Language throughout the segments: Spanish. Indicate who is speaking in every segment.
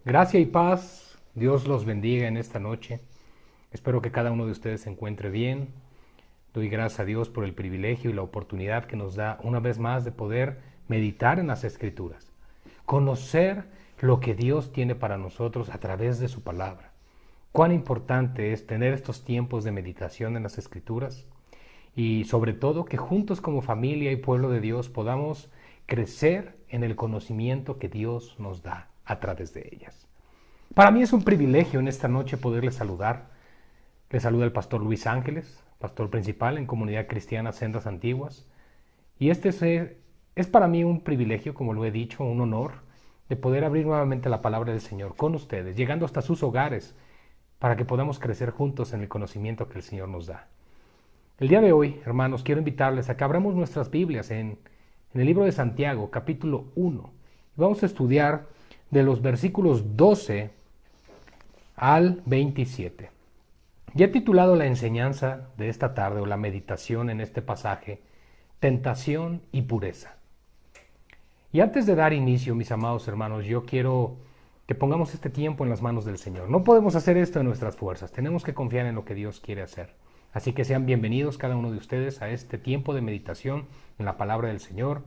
Speaker 1: Gracia y paz, Dios los bendiga en esta noche. Espero que cada uno de ustedes se encuentre bien. Doy gracias a Dios por el privilegio y la oportunidad que nos da una vez más de poder meditar en las Escrituras, conocer lo que Dios tiene para nosotros a través de su palabra. Cuán importante es tener estos tiempos de meditación en las Escrituras y sobre todo que juntos como familia y pueblo de Dios podamos crecer en el conocimiento que Dios nos da a través de ellas. Para mí es un privilegio en esta noche poderles saludar. Les saluda el pastor Luis Ángeles, pastor principal en Comunidad Cristiana Sendas Antiguas. Y es para mí un privilegio, como lo he dicho, un honor de poder abrir nuevamente la palabra del Señor con ustedes, llegando hasta sus hogares, para que podamos crecer juntos en el conocimiento que el Señor nos da. El día de hoy, hermanos, quiero invitarles a que abramos nuestras Biblias en el libro de Santiago, capítulo 1. Vamos a estudiar de los versículos 12 al 27. Ya he titulado la enseñanza de esta tarde o la meditación en este pasaje, Tentación y Pureza. Y antes de dar inicio, mis amados hermanos, yo quiero que pongamos este tiempo en las manos del Señor. No podemos hacer esto en nuestras fuerzas, tenemos que confiar en lo que Dios quiere hacer. Así que sean bienvenidos cada uno de ustedes a este tiempo de meditación en la palabra del Señor,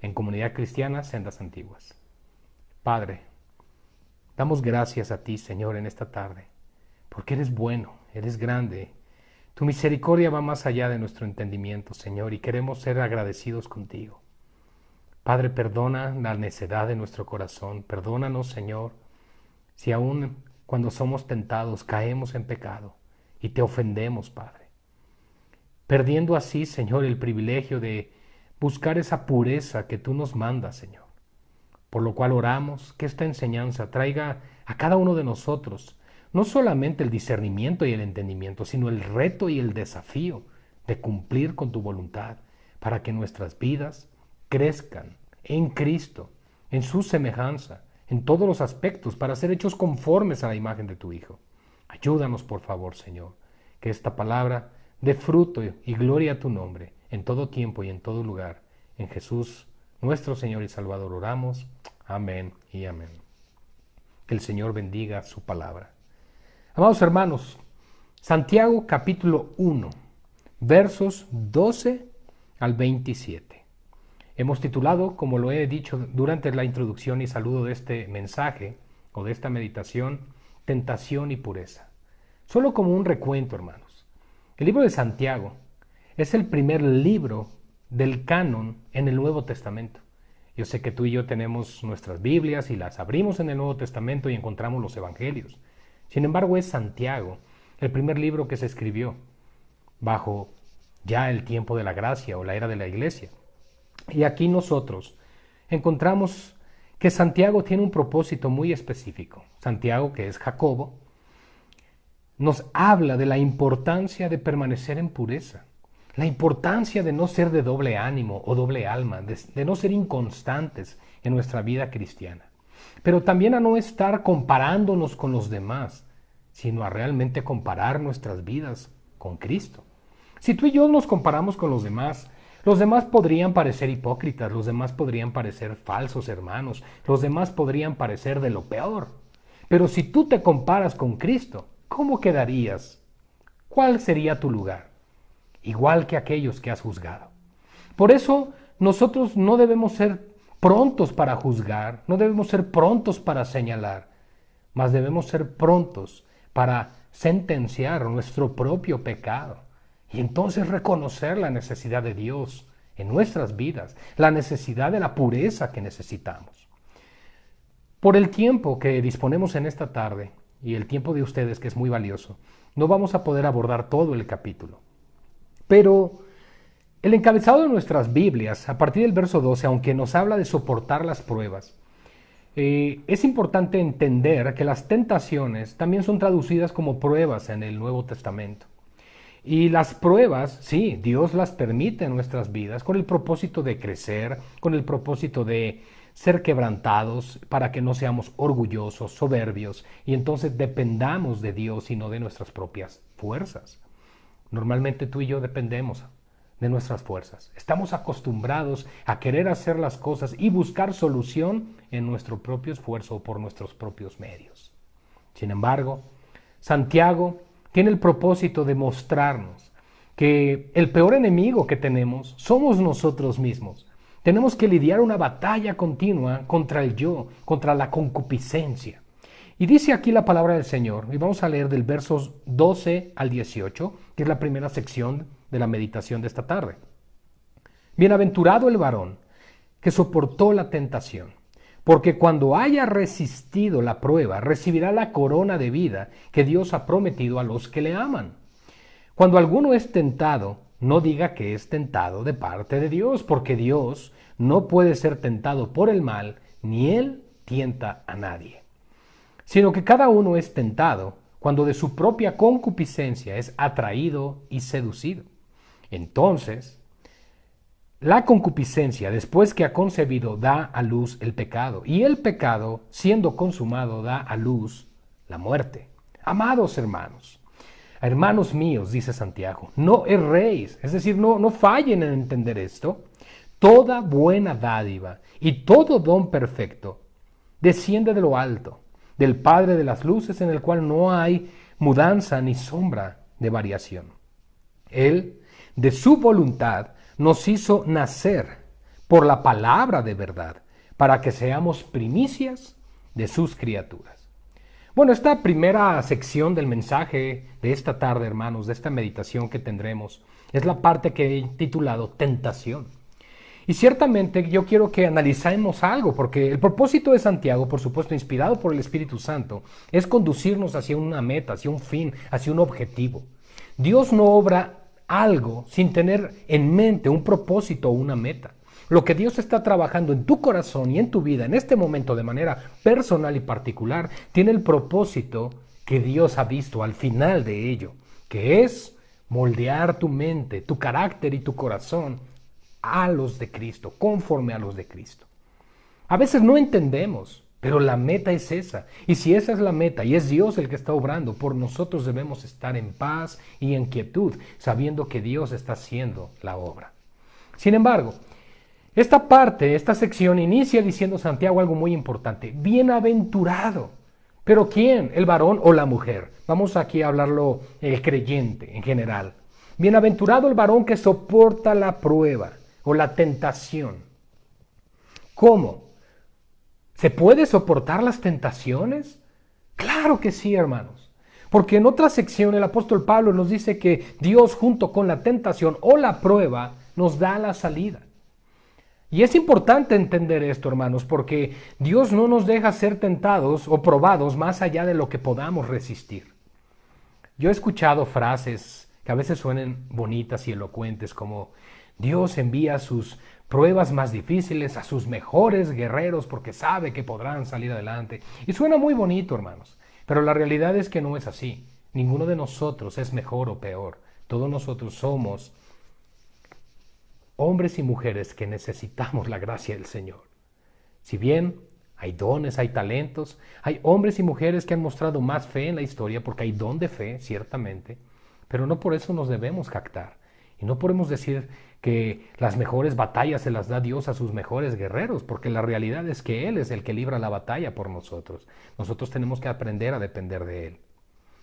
Speaker 1: en Comunidad Cristiana Sendas Antiguas. Padre, damos gracias a ti, Señor, en esta tarde, porque eres bueno, eres grande. Tu misericordia va más allá de nuestro entendimiento, Señor, y queremos ser agradecidos contigo. Padre, perdona la necedad de nuestro corazón. Perdónanos, Señor, si aún cuando somos tentados caemos en pecado y te ofendemos, Padre. Perdiendo así, Señor, el privilegio de buscar esa pureza que tú nos mandas, Señor. Por lo cual oramos que esta enseñanza traiga a cada uno de nosotros no solamente el discernimiento y el entendimiento, sino el reto y el desafío de cumplir con tu voluntad para que nuestras vidas crezcan en Cristo, en su semejanza, en todos los aspectos, para ser hechos conformes a la imagen de tu Hijo. Ayúdanos, por favor, Señor, que esta palabra dé fruto y gloria a tu nombre, en todo tiempo y en todo lugar. En Jesús, nuestro Señor y Salvador, oramos. Amén y amén. Que el Señor bendiga su palabra. Amados hermanos, Santiago capítulo 1, versos 12 al 27. Hemos titulado, como lo he dicho durante la introducción y saludo de este mensaje o de esta meditación, Tentación y Pureza. Solo como un recuento, hermanos. El libro de Santiago es el primer libro del canon en el Nuevo Testamento. Yo sé que tú y yo tenemos nuestras Biblias y las abrimos en el Nuevo Testamento y encontramos los Evangelios. Sin embargo, es Santiago el primer libro que se escribió bajo ya el tiempo de la gracia o la era de la iglesia. Y aquí nosotros encontramos que Santiago tiene un propósito muy específico. Santiago, que es Jacobo, nos habla de la importancia de permanecer en pureza, la importancia de no ser de doble ánimo o doble alma, de no ser inconstantes en nuestra vida cristiana, pero también a no estar comparándonos con los demás, sino a realmente comparar nuestras vidas con Cristo. Si tú y yo nos comparamos con los demás podrían parecer hipócritas, los demás podrían parecer falsos hermanos, los demás podrían parecer de lo peor. Pero si tú te comparas con Cristo, ¿cómo quedarías? ¿Cuál sería tu lugar? Igual que aquellos que has juzgado. Por eso nosotros no debemos ser prontos para juzgar, no debemos ser prontos para señalar, mas debemos ser prontos para sentenciar nuestro propio pecado y entonces reconocer la necesidad de Dios en nuestras vidas, la necesidad de la pureza que necesitamos. Por el tiempo que disponemos en esta tarde y el tiempo de ustedes, que es muy valioso, no vamos a poder abordar todo el capítulo. Pero el encabezado de nuestras Biblias, a partir del verso 12, aunque nos habla de soportar las pruebas, es importante entender que las tentaciones también son traducidas como pruebas en el Nuevo Testamento. Y las pruebas, sí, Dios las permite en nuestras vidas con el propósito de crecer, con el propósito de ser quebrantados para que no seamos orgullosos, soberbios, y entonces dependamos de Dios y no de nuestras propias fuerzas. Normalmente tú y yo dependemos de nuestras fuerzas. Estamos acostumbrados a querer hacer las cosas y buscar solución en nuestro propio esfuerzo o por nuestros propios medios. Sin embargo, Santiago tiene el propósito de mostrarnos que el peor enemigo que tenemos somos nosotros mismos. Tenemos que lidiar una batalla continua contra el yo, contra la concupiscencia. Y dice aquí la palabra del Señor, y vamos a leer del versos 12 al 18, que es la primera sección de la meditación de esta tarde. Bienaventurado el varón que soportó la tentación, porque cuando haya resistido la prueba, recibirá la corona de vida que Dios ha prometido a los que le aman. Cuando alguno es tentado, no diga que es tentado de parte de Dios, porque Dios no puede ser tentado por el mal, ni Él tienta a nadie. Sino que cada uno es tentado cuando de su propia concupiscencia es atraído y seducido. Entonces, la concupiscencia, después que ha concebido, da a luz el pecado, y el pecado, siendo consumado, da a luz la muerte. Amados hermanos míos, dice Santiago, no erréis, es decir, no fallen en entender esto. Toda buena dádiva y todo don perfecto desciende de lo alto, del Padre de las luces, en el cual no hay mudanza ni sombra de variación. Él, de su voluntad, nos hizo nacer por la palabra de verdad, para que seamos primicias de sus criaturas. Bueno, esta primera sección del mensaje de esta tarde, hermanos, de esta meditación que tendremos, es la parte que he titulado Tentación. Y ciertamente yo quiero que analicemos algo, porque el propósito de Santiago, por supuesto, inspirado por el Espíritu Santo, es conducirnos hacia una meta, hacia un fin, hacia un objetivo. Dios no obra algo sin tener en mente un propósito o una meta. Lo que Dios está trabajando en tu corazón y en tu vida en este momento de manera personal y particular, tiene el propósito que Dios ha visto al final de ello, que es moldear tu mente, tu carácter y tu corazón a los de Cristo, conforme a los de Cristo. A veces no entendemos, pero la meta es esa. Y si esa es la meta y es Dios el que está obrando, por nosotros debemos estar en paz y en quietud, sabiendo que Dios está haciendo la obra. Sin embargo, esta sección inicia diciendo Santiago algo muy importante. Bienaventurado. ¿Pero quién? ¿El varón o la mujer? Vamos aquí a hablarlo el creyente en general. Bienaventurado el varón que soporta la prueba o la tentación. ¿Cómo? ¿Se puede soportar las tentaciones? Claro que sí, hermanos. Porque en otra sección el apóstol Pablo nos dice que Dios junto con la tentación o la prueba nos da la salida. Y es importante entender esto, hermanos, porque Dios no nos deja ser tentados o probados más allá de lo que podamos resistir. Yo he escuchado frases que a veces suenan bonitas y elocuentes como Dios envía sus pruebas más difíciles a sus mejores guerreros porque sabe que podrán salir adelante. Y suena muy bonito, hermanos, pero la realidad es que no es así. Ninguno de nosotros es mejor o peor. Todos nosotros somos hombres y mujeres que necesitamos la gracia del Señor. Si bien hay dones, hay talentos, hay hombres y mujeres que han mostrado más fe en la historia porque hay don de fe, ciertamente, pero no por eso nos debemos jactar. Y no podemos decir que las mejores batallas se las da Dios a sus mejores guerreros, porque la realidad es que Él es el que libra la batalla por nosotros. Nosotros tenemos que aprender a depender de Él.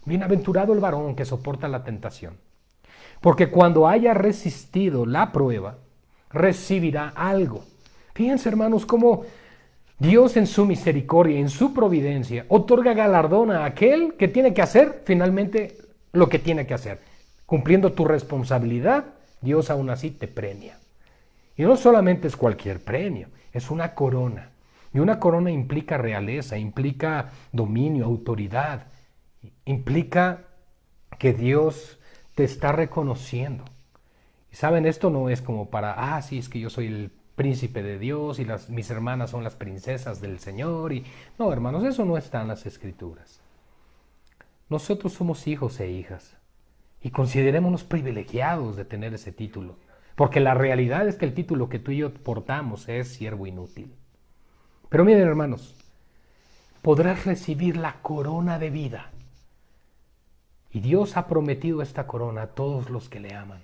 Speaker 1: Bienaventurado el varón que soporta la tentación, porque cuando haya resistido la prueba, recibirá algo. Fíjense, hermanos, cómo Dios en su misericordia, en su providencia, otorga galardón a aquel que tiene que hacer finalmente lo que tiene que hacer. Cumpliendo tu responsabilidad, Dios aún así te premia. Y no solamente es cualquier premio, es una corona. Y una corona implica realeza, implica dominio, autoridad, implica que Dios te está reconociendo. Y saben, esto no es como para, sí, es que yo soy el príncipe de Dios y mis hermanas son las princesas del Señor. No, hermanos, eso no está en las Escrituras. Nosotros somos hijos e hijas. Y considerémonos privilegiados de tener ese título, porque la realidad es que el título que tú y yo portamos es siervo inútil. Pero miren, hermanos, podrás recibir la corona de vida. Y Dios ha prometido esta corona a todos los que le aman.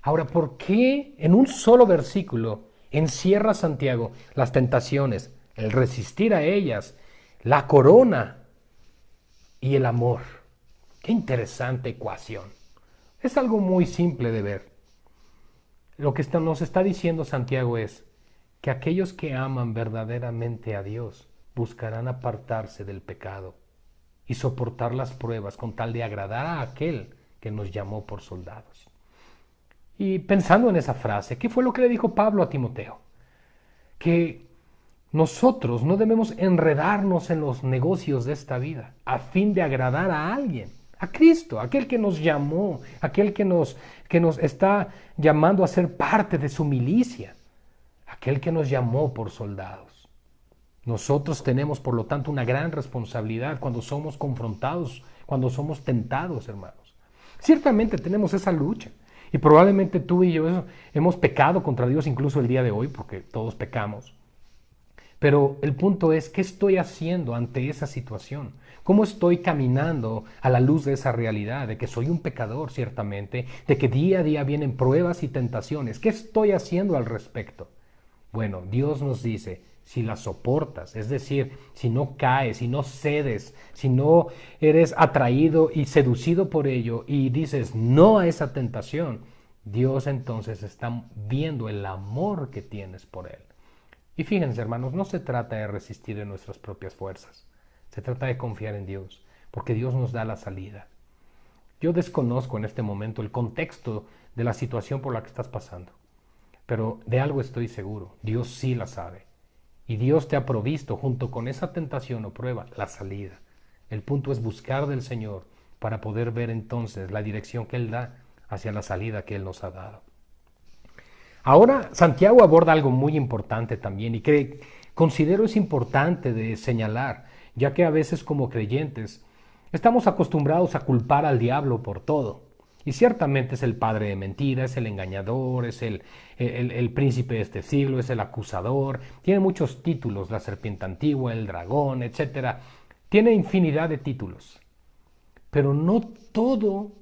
Speaker 1: Ahora, ¿por qué en un solo versículo encierra Santiago las tentaciones, el resistir a ellas, la corona y el amor? Qué interesante ecuación. Es algo muy simple de ver. Lo que nos está diciendo Santiago es que aquellos que aman verdaderamente a Dios buscarán apartarse del pecado y soportar las pruebas con tal de agradar a aquel que nos llamó por soldados. Y pensando en esa frase, ¿qué fue lo que le dijo Pablo a Timoteo? Que nosotros no debemos enredarnos en los negocios de esta vida a fin de agradar a alguien, a Cristo, aquel que nos llamó, aquel que nos está llamando a ser parte de su milicia, aquel que nos llamó por soldados. Nosotros tenemos, por lo tanto, una gran responsabilidad cuando somos confrontados, cuando somos tentados, hermanos. Ciertamente tenemos esa lucha. Y probablemente tú y yo hemos pecado contra Dios incluso el día de hoy, porque todos pecamos. Pero el punto es, ¿qué estoy haciendo ante esa situación? ¿Cómo estoy caminando a la luz de esa realidad, de que soy un pecador, ciertamente, de que día a día vienen pruebas y tentaciones? ¿Qué estoy haciendo al respecto? Bueno, Dios nos dice, si la soportas, es decir, si no caes, si no cedes, si no eres atraído y seducido por ello y dices no a esa tentación, Dios entonces está viendo el amor que tienes por Él. Y fíjense, hermanos, no se trata de resistir en nuestras propias fuerzas, se trata de confiar en Dios, porque Dios nos da la salida. Yo desconozco en este momento el contexto de la situación por la que estás pasando, pero de algo estoy seguro, Dios sí la sabe. Y Dios te ha provisto, junto con esa tentación o prueba, la salida. El punto es buscar del Señor para poder ver entonces la dirección que Él da hacia la salida que Él nos ha dado. Ahora, Santiago aborda algo muy importante también y que considero es importante de señalar, ya que a veces como creyentes estamos acostumbrados a culpar al diablo por todo. Y ciertamente es el padre de mentira, es el engañador, es el príncipe de este siglo, es el acusador. Tiene muchos títulos, la serpiente antigua, el dragón, etc. Tiene infinidad de títulos. Pero no todo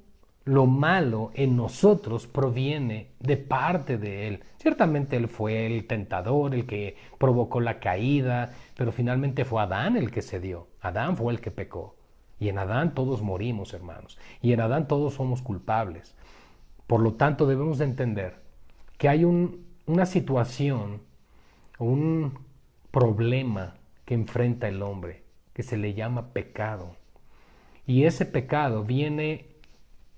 Speaker 1: lo malo en nosotros proviene de parte de Él. Ciertamente Él fue el tentador, el que provocó la caída, pero finalmente fue Adán el que cedió. Adán fue el que pecó. Y en Adán todos morimos, hermanos. Y en Adán todos somos culpables. Por lo tanto, debemos de entender que hay una situación, un problema que enfrenta el hombre, que se le llama pecado. Y ese pecado viene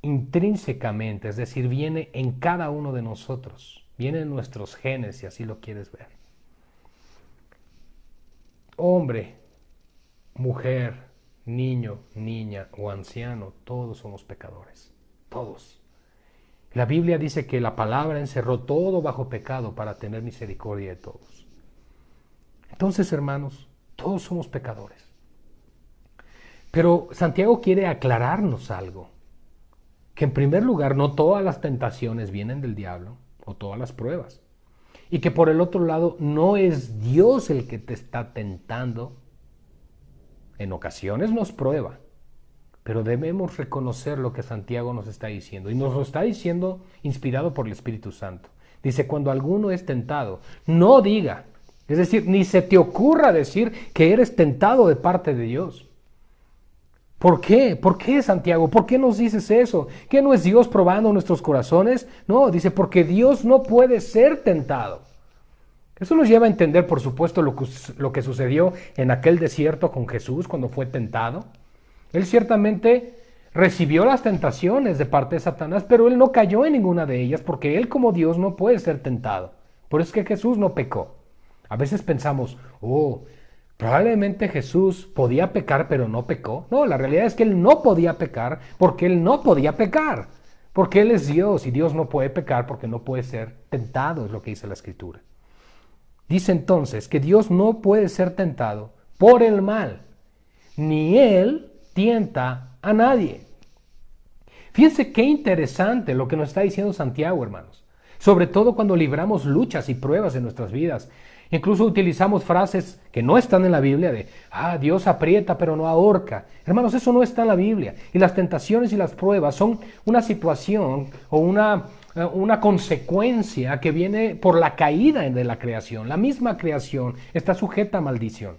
Speaker 1: intrínsecamente, es decir, viene en cada uno de nosotros. Viene en nuestros genes, si así lo quieres ver. Hombre, mujer, niño, niña o anciano, todos somos pecadores, todos. La Biblia dice que la palabra encerró todo bajo pecado para tener misericordia de todos. Entonces, hermanos, todos somos pecadores. Pero Santiago quiere aclararnos algo, que en primer lugar no todas las tentaciones vienen del diablo o todas las pruebas, y que por el otro lado no es Dios el que te está tentando. En ocasiones nos prueba, pero debemos reconocer lo que Santiago nos está diciendo. Y nos lo está diciendo inspirado por el Espíritu Santo. Dice, cuando alguno es tentado, no diga, es decir, ni se te ocurra decir que eres tentado de parte de Dios. ¿Por qué? ¿Por qué, Santiago? ¿Por qué nos dices eso? ¿Qué no es Dios probando nuestros corazones? No, dice, porque Dios no puede ser tentado. Eso nos lleva a entender, por supuesto, lo que sucedió en aquel desierto con Jesús cuando fue tentado. Él ciertamente recibió las tentaciones de parte de Satanás, pero él no cayó en ninguna de ellas porque él como Dios no puede ser tentado. Por eso es que Jesús no pecó. A veces pensamos, probablemente Jesús podía pecar pero no pecó. No, la realidad es que él no podía pecar porque él no podía pecar. Porque él es Dios y Dios no puede pecar porque no puede ser tentado, es lo que dice la Escritura. Dice entonces que Dios no puede ser tentado por el mal, ni Él tienta a nadie. Fíjense qué interesante lo que nos está diciendo Santiago, hermanos. Sobre todo cuando libramos luchas y pruebas en nuestras vidas. Incluso utilizamos frases que no están en la Biblia de, Dios aprieta pero no ahorca. Hermanos, eso no está en la Biblia. Y las tentaciones y las pruebas son una situación o una una consecuencia que viene por la caída de la creación. La misma creación está sujeta a maldición.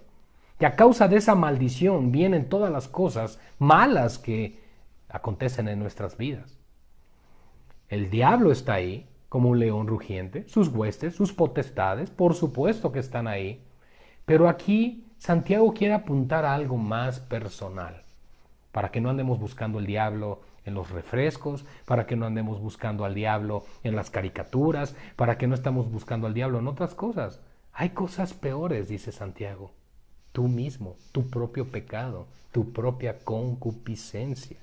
Speaker 1: Y a causa de esa maldición vienen todas las cosas malas que acontecen en nuestras vidas. El diablo está ahí, como un león rugiente, sus huestes, sus potestades, por supuesto que están ahí. Pero aquí Santiago quiere apuntar a algo más personal, para que no andemos buscando el diablo en los refrescos, para que no andemos buscando al diablo en las caricaturas, para que no estamos buscando al diablo en otras cosas. Hay cosas peores, dice Santiago. Tú mismo, tu propio pecado, tu propia concupiscencia.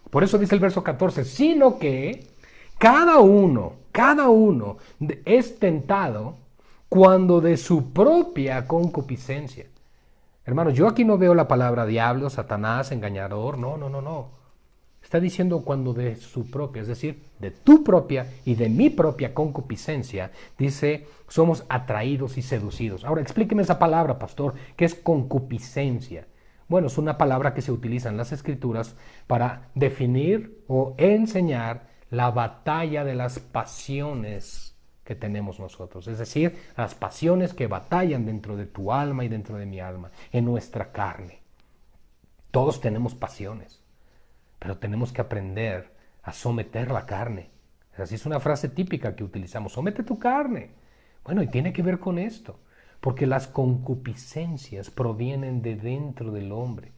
Speaker 1: Por eso dice el verso 14, sino que cada uno es tentado cuando de su propia concupiscencia. Hermanos, yo aquí no veo la palabra diablo, Satanás, engañador, no. Está diciendo cuando de su propia, es decir, de tu propia y de mi propia concupiscencia, dice, somos atraídos y seducidos. Ahora, explíqueme esa palabra, pastor, ¿qué es concupiscencia? Bueno, es una palabra que se utiliza en las Escrituras para definir o enseñar la batalla de las pasiones que tenemos nosotros, es decir, las pasiones que batallan dentro de tu alma y dentro de mi alma, en nuestra carne. Todos tenemos pasiones, pero tenemos que aprender a someter la carne. Así es una frase típica que utilizamos, somete tu carne. Bueno, y tiene que ver con esto, porque las concupiscencias provienen de dentro del hombre.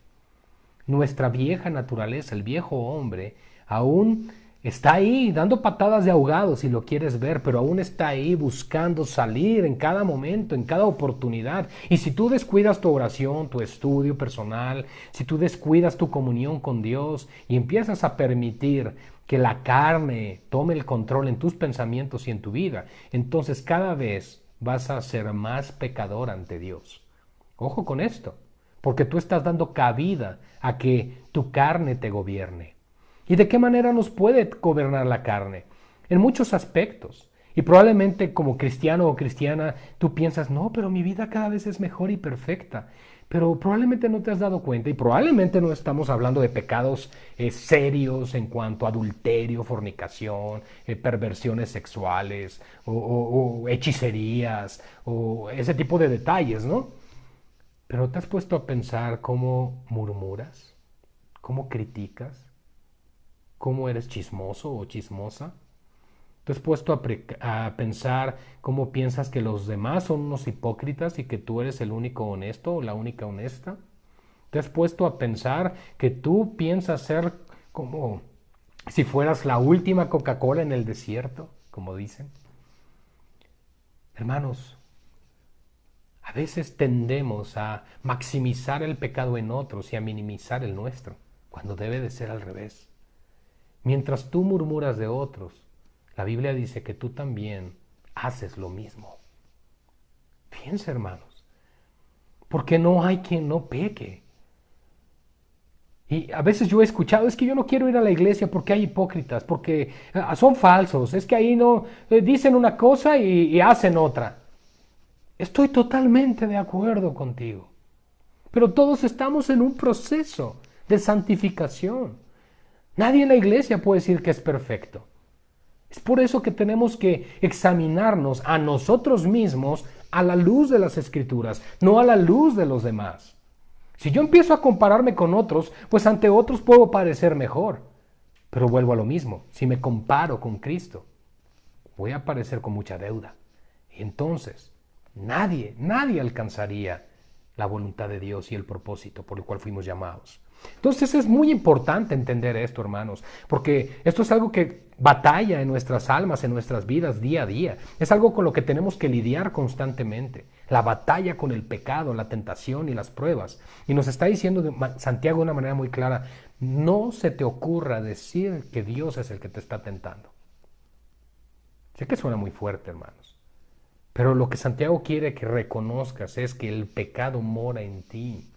Speaker 1: Nuestra vieja naturaleza, el viejo hombre, aún está ahí dando patadas de ahogado si lo quieres ver, pero aún está ahí buscando salir en cada momento, en cada oportunidad. Y si tú descuidas tu oración, tu estudio personal, si tú descuidas tu comunión con Dios y empiezas a permitir que la carne tome el control en tus pensamientos y en tu vida, entonces cada vez vas a ser más pecador ante Dios. Ojo con esto, porque tú estás dando cabida a que tu carne te gobierne. ¿Y de qué manera nos puede gobernar la carne? En muchos aspectos. Y probablemente como cristiano o cristiana tú piensas, no, pero mi vida cada vez es mejor y perfecta. Pero probablemente no te has dado cuenta y probablemente no estamos hablando de pecados serios en cuanto a adulterio, fornicación, perversiones sexuales o hechicerías o ese tipo de detalles, ¿no? Pero ¿te has puesto a pensar cómo murmuras? ¿Cómo criticas? ¿Cómo eres chismoso o chismosa? ¿Te has puesto a pensar cómo piensas que los demás son unos hipócritas y que tú eres el único honesto o la única honesta? ¿Te has puesto a pensar que tú piensas ser como si fueras la última Coca-Cola en el desierto, como dicen? Hermanos, a veces tendemos a maximizar el pecado en otros y a minimizar el nuestro, cuando debe de ser al revés. Mientras tú murmuras de otros, la Biblia dice que tú también haces lo mismo. Fíjense, hermanos, porque no hay quien no peque. Y a veces yo he escuchado, es que yo no quiero ir a la iglesia porque hay hipócritas, porque son falsos, es que ahí no dicen una cosa y hacen otra. Estoy totalmente de acuerdo contigo, pero todos estamos en un proceso de santificación. Nadie en la iglesia puede decir que es perfecto. Es por eso que tenemos que examinarnos a nosotros mismos a la luz de las Escrituras, no a la luz de los demás. Si yo empiezo a compararme con otros, pues ante otros puedo parecer mejor. Pero vuelvo a lo mismo, si me comparo con Cristo, voy a parecer con mucha deuda. Y entonces, nadie alcanzaría la voluntad de Dios y el propósito por el cual fuimos llamados. Entonces es muy importante entender esto, hermanos, porque esto es algo que batalla en nuestras almas, en nuestras vidas día a día. Es algo con lo que tenemos que lidiar constantemente. La batalla con el pecado, la tentación y las pruebas. Y nos está diciendo Santiago de una manera muy clara, no se te ocurra decir que Dios es el que te está tentando. Sé que suena muy fuerte, hermanos, pero lo que Santiago quiere que reconozcas es que el pecado mora en ti.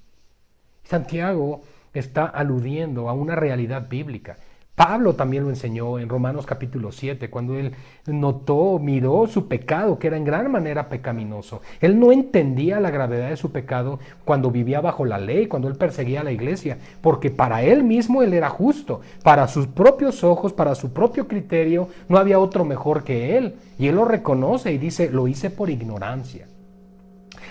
Speaker 1: Santiago está aludiendo a una realidad bíblica. Pablo también lo enseñó en Romanos capítulo 7, cuando él miró su pecado, que era en gran manera pecaminoso. Él no entendía la gravedad de su pecado cuando vivía bajo la ley, cuando él perseguía a la iglesia, porque para él mismo él era justo. Para sus propios ojos, para su propio criterio, no había otro mejor que él. Y él lo reconoce y dice, lo hice por ignorancia.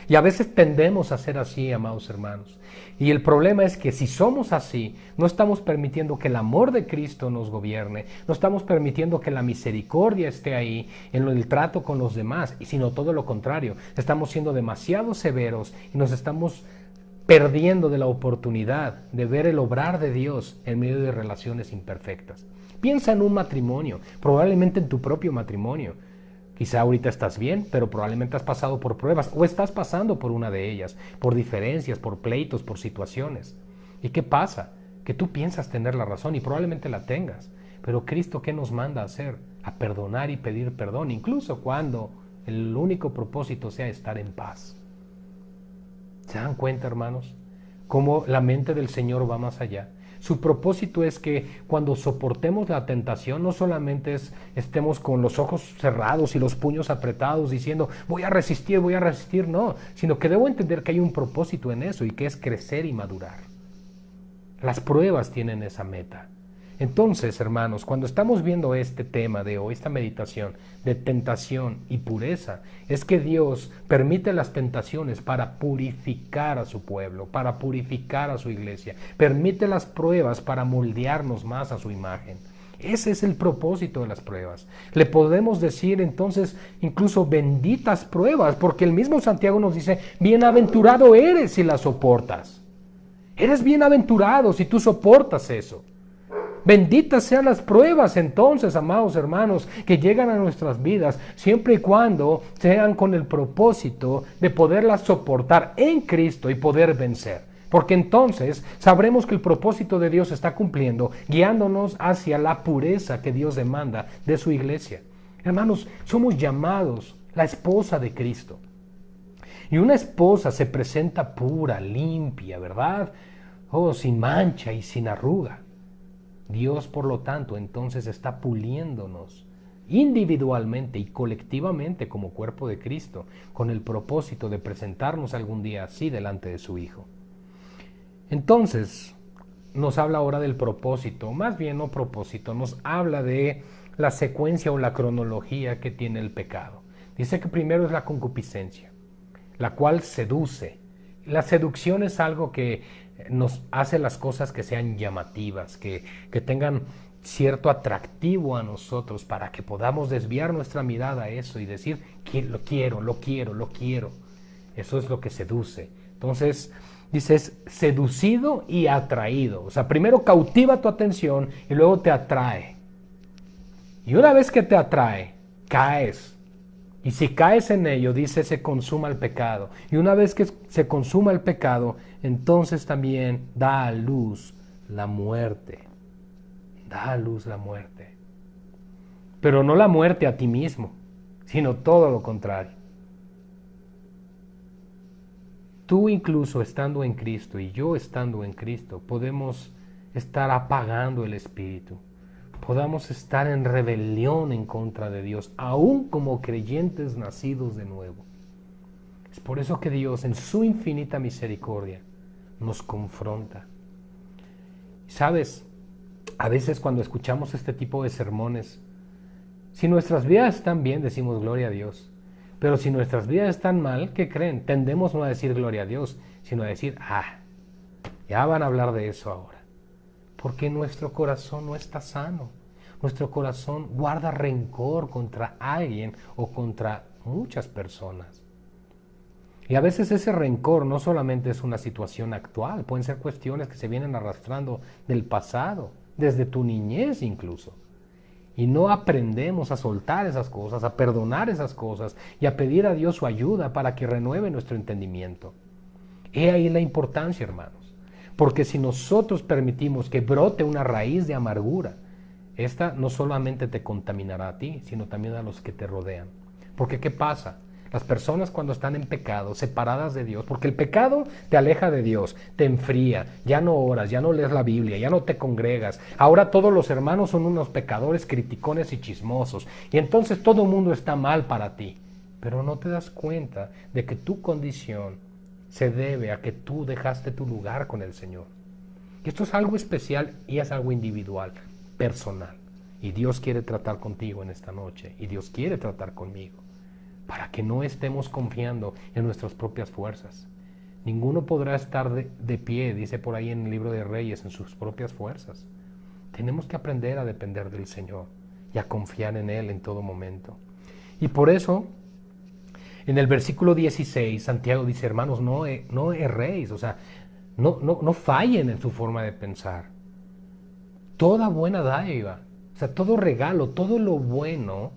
Speaker 1: Y a veces tendemos a ser así, amados hermanos. Y el problema es que si somos así, no estamos permitiendo que el amor de Cristo nos gobierne, no estamos permitiendo que la misericordia esté ahí en el trato con los demás, sino todo lo contrario. Estamos siendo demasiado severos y nos estamos perdiendo de la oportunidad de ver el obrar de Dios en medio de relaciones imperfectas. Piensa en un matrimonio, probablemente en tu propio matrimonio. Quizá ahorita estás bien, pero probablemente has pasado por pruebas o estás pasando por una de ellas, por diferencias, por pleitos, por situaciones. ¿Y qué pasa? Que tú piensas tener la razón y probablemente la tengas. Pero Cristo, ¿qué nos manda a hacer? A perdonar y pedir perdón, incluso cuando el único propósito sea estar en paz. ¿Se dan cuenta, hermanos? Cómo la mente del Señor va más allá. Su propósito es que cuando soportemos la tentación, no solamente estemos con los ojos cerrados y los puños apretados diciendo voy a resistir, no, sino que debo entender que hay un propósito en eso y que es crecer y madurar. Las pruebas tienen esa meta. Entonces, hermanos, cuando estamos viendo este tema de hoy, esta meditación de tentación y pureza, es que Dios permite las tentaciones para purificar a su pueblo, para purificar a su iglesia. Permite las pruebas para moldearnos más a su imagen. Ese es el propósito de las pruebas. Le podemos decir entonces incluso benditas pruebas, porque el mismo Santiago nos dice, bienaventurado eres si las soportas. Eres bienaventurado si tú soportas eso. Benditas sean las pruebas entonces, amados hermanos, que llegan a nuestras vidas, siempre y cuando sean con el propósito de poderlas soportar en Cristo y poder vencer. Porque entonces sabremos que el propósito de Dios está cumpliendo, guiándonos hacia la pureza que Dios demanda de su iglesia. Hermanos, somos llamados la esposa de Cristo. Y una esposa se presenta pura, limpia, ¿verdad? Sin mancha y sin arruga. Dios, por lo tanto, entonces está puliéndonos individualmente y colectivamente como cuerpo de Cristo, con el propósito de presentarnos algún día así delante de su Hijo. Entonces, nos habla ahora del propósito, más bien no propósito, nos habla de la secuencia o la cronología que tiene el pecado. Dice que primero es la concupiscencia, la cual seduce. La seducción es algo que nos hace las cosas que sean llamativas, que tengan cierto atractivo a nosotros para que podamos desviar nuestra mirada a eso y decir, lo quiero. Eso es lo que seduce. Entonces, dice, es seducido y atraído. O sea, primero cautiva tu atención y luego te atrae. Y una vez que te atrae, caes. Y si caes en ello, dice, se consuma el pecado. Y una vez que se consuma el pecado, entonces también da a luz la muerte. Da a luz la muerte. Pero no la muerte a ti mismo, sino todo lo contrario. Tú incluso estando en Cristo y yo estando en Cristo, podemos estar apagando el espíritu. Podamos estar en rebelión en contra de Dios, aún como creyentes nacidos de nuevo. Es por eso que Dios, en su infinita misericordia, nos confronta. ¿Sabes? A veces cuando escuchamos este tipo de sermones, si nuestras vidas están bien, decimos gloria a Dios. Pero si nuestras vidas están mal, ¿qué creen? Tendemos no a decir gloria a Dios, sino a decir, ya van a hablar de eso ahora. Porque nuestro corazón no está sano. Nuestro corazón guarda rencor contra alguien o contra muchas personas. Y a veces ese rencor no solamente es una situación actual, pueden ser cuestiones que se vienen arrastrando del pasado, desde tu niñez incluso. Y no aprendemos a soltar esas cosas, a perdonar esas cosas y a pedir a Dios su ayuda para que renueve nuestro entendimiento. He ahí la importancia, hermanos. Porque si nosotros permitimos que brote una raíz de amargura, esta no solamente te contaminará a ti, sino también a los que te rodean. Porque ¿qué pasa? Las personas cuando están en pecado, separadas de Dios, porque el pecado te aleja de Dios, te enfría, ya no oras, ya no lees la Biblia, ya no te congregas. Ahora todos los hermanos son unos pecadores, criticones y chismosos. Y entonces todo el mundo está mal para ti. Pero no te das cuenta de que tu condición se debe a que tú dejaste tu lugar con el Señor. Y esto es algo especial y es algo individual, personal. Y Dios quiere tratar contigo en esta noche. Y Dios quiere tratar conmigo. Para que no estemos confiando en nuestras propias fuerzas. Ninguno podrá estar de pie, dice por ahí en el libro de Reyes, en sus propias fuerzas. Tenemos que aprender a depender del Señor y a confiar en Él en todo momento. Y por eso, en el versículo 16, Santiago dice, hermanos, no erréis, o sea, no fallen en su forma de pensar. Toda buena dádiva, o sea, todo regalo, todo lo bueno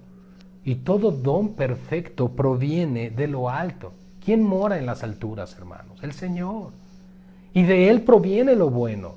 Speaker 1: y todo don perfecto proviene de lo alto. ¿Quién mora en las alturas, hermanos? El Señor. Y de Él proviene lo bueno.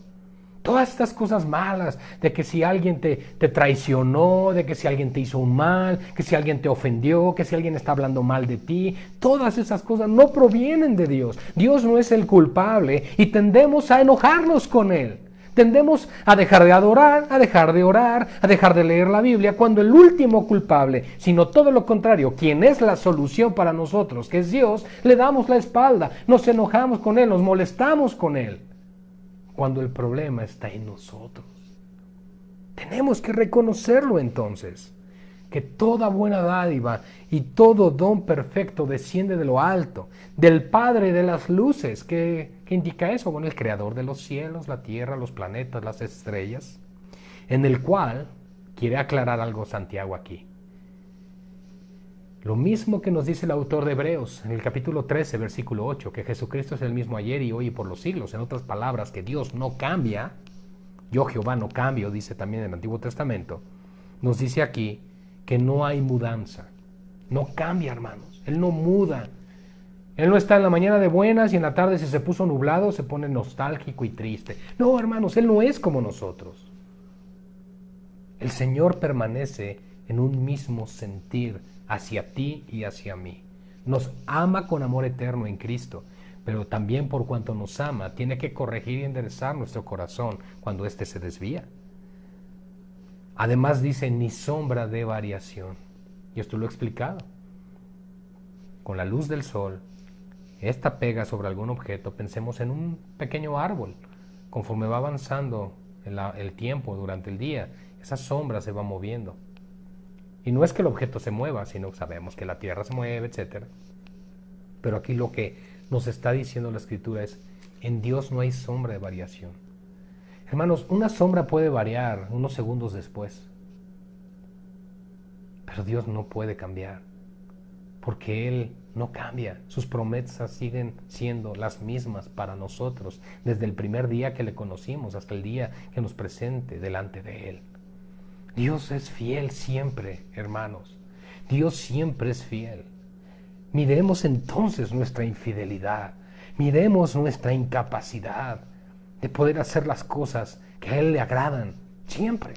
Speaker 1: Todas estas cosas malas, de que si alguien te traicionó, de que si alguien te hizo un mal, que si alguien te ofendió, que si alguien está hablando mal de ti, todas esas cosas no provienen de Dios. Dios no es el culpable y tendemos a enojarnos con Él. Tendemos a dejar de adorar, a dejar de orar, a dejar de leer la Biblia, cuando el último culpable, sino todo lo contrario, quien es la solución para nosotros, que es Dios, le damos la espalda, nos enojamos con Él, nos molestamos con Él, cuando el problema está en nosotros. Tenemos que reconocerlo entonces, que toda buena dádiva y todo don perfecto desciende de lo alto, del Padre de las luces. ¿Qué indica eso? Bueno, el creador de los cielos, la tierra, los planetas, las estrellas, en el cual quiere aclarar algo Santiago aquí. Lo mismo que nos dice el autor de Hebreos en el capítulo 13, versículo 8, que Jesucristo es el mismo ayer y hoy y por los siglos. En otras palabras, que Dios no cambia. Yo, Jehová, no cambio, dice también en el Antiguo Testamento. Nos dice aquí que no hay mudanza. No cambia, hermanos. Él no muda. Él no está en la mañana de buenas y en la tarde, si se puso nublado, se pone nostálgico y triste. No, hermanos, Él no es como nosotros. El Señor permanece en un mismo sentir hacia ti y hacia mí. Nos ama con amor eterno en Cristo, pero también por cuanto nos ama, tiene que corregir y enderezar nuestro corazón cuando éste se desvía. Además dice, ni sombra de variación. Y esto lo he explicado. Con la luz del sol, esta pega sobre algún objeto, pensemos en un pequeño árbol. Conforme va avanzando el tiempo durante el día, esa sombra se va moviendo. Y no es que el objeto se mueva, sino que sabemos que la tierra se mueve, etc. Pero aquí lo que nos está diciendo la Escritura es, en Dios no hay sombra de variación. Hermanos, una sombra puede variar unos segundos después, pero Dios no puede cambiar, porque Él no cambia. Sus promesas siguen siendo las mismas para nosotros, desde el primer día que le conocimos hasta el día que nos presente delante de Él. Dios es fiel siempre, hermanos. Dios siempre es fiel. Miremos entonces nuestra infidelidad, miremos nuestra incapacidad de poder hacer las cosas que a Él le agradan, siempre.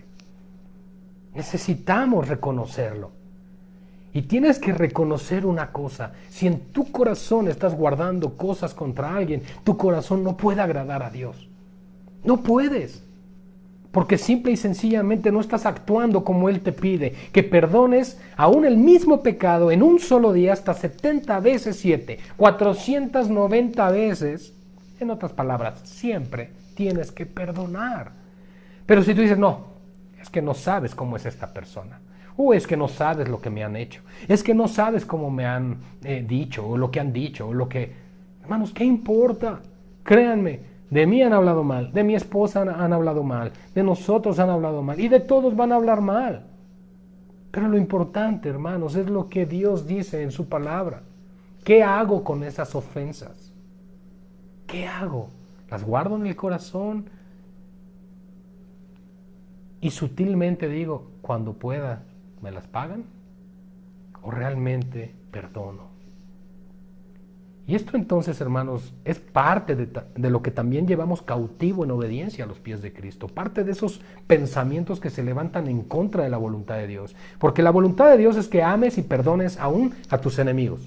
Speaker 1: Necesitamos reconocerlo. Y tienes que reconocer una cosa, si en tu corazón estás guardando cosas contra alguien, tu corazón no puede agradar a Dios. No puedes. Porque simple y sencillamente no estás actuando como Él te pide, que perdones aún el mismo pecado en un solo día hasta 70 veces 7, 490 veces. En otras palabras, siempre tienes que perdonar. Pero si tú dices, no, es que no sabes cómo es esta persona, o es que no sabes lo que me han hecho, es que no sabes cómo me han dicho, o lo que han dicho, o lo que... Hermanos, ¿qué importa? Créanme, de mí han hablado mal, de mi esposa han hablado mal, de nosotros han hablado mal, y de todos van a hablar mal. Pero lo importante, hermanos, es lo que Dios dice en su palabra. ¿Qué hago con esas ofensas? ¿Qué hago? ¿Las guardo en el corazón? Y sutilmente digo, cuando pueda, ¿me las pagan? ¿O realmente perdono? Y esto entonces, hermanos, es parte de lo que también llevamos cautivo en obediencia a los pies de Cristo. Parte de esos pensamientos que se levantan en contra de la voluntad de Dios. Porque la voluntad de Dios es que ames y perdones aún a tus enemigos.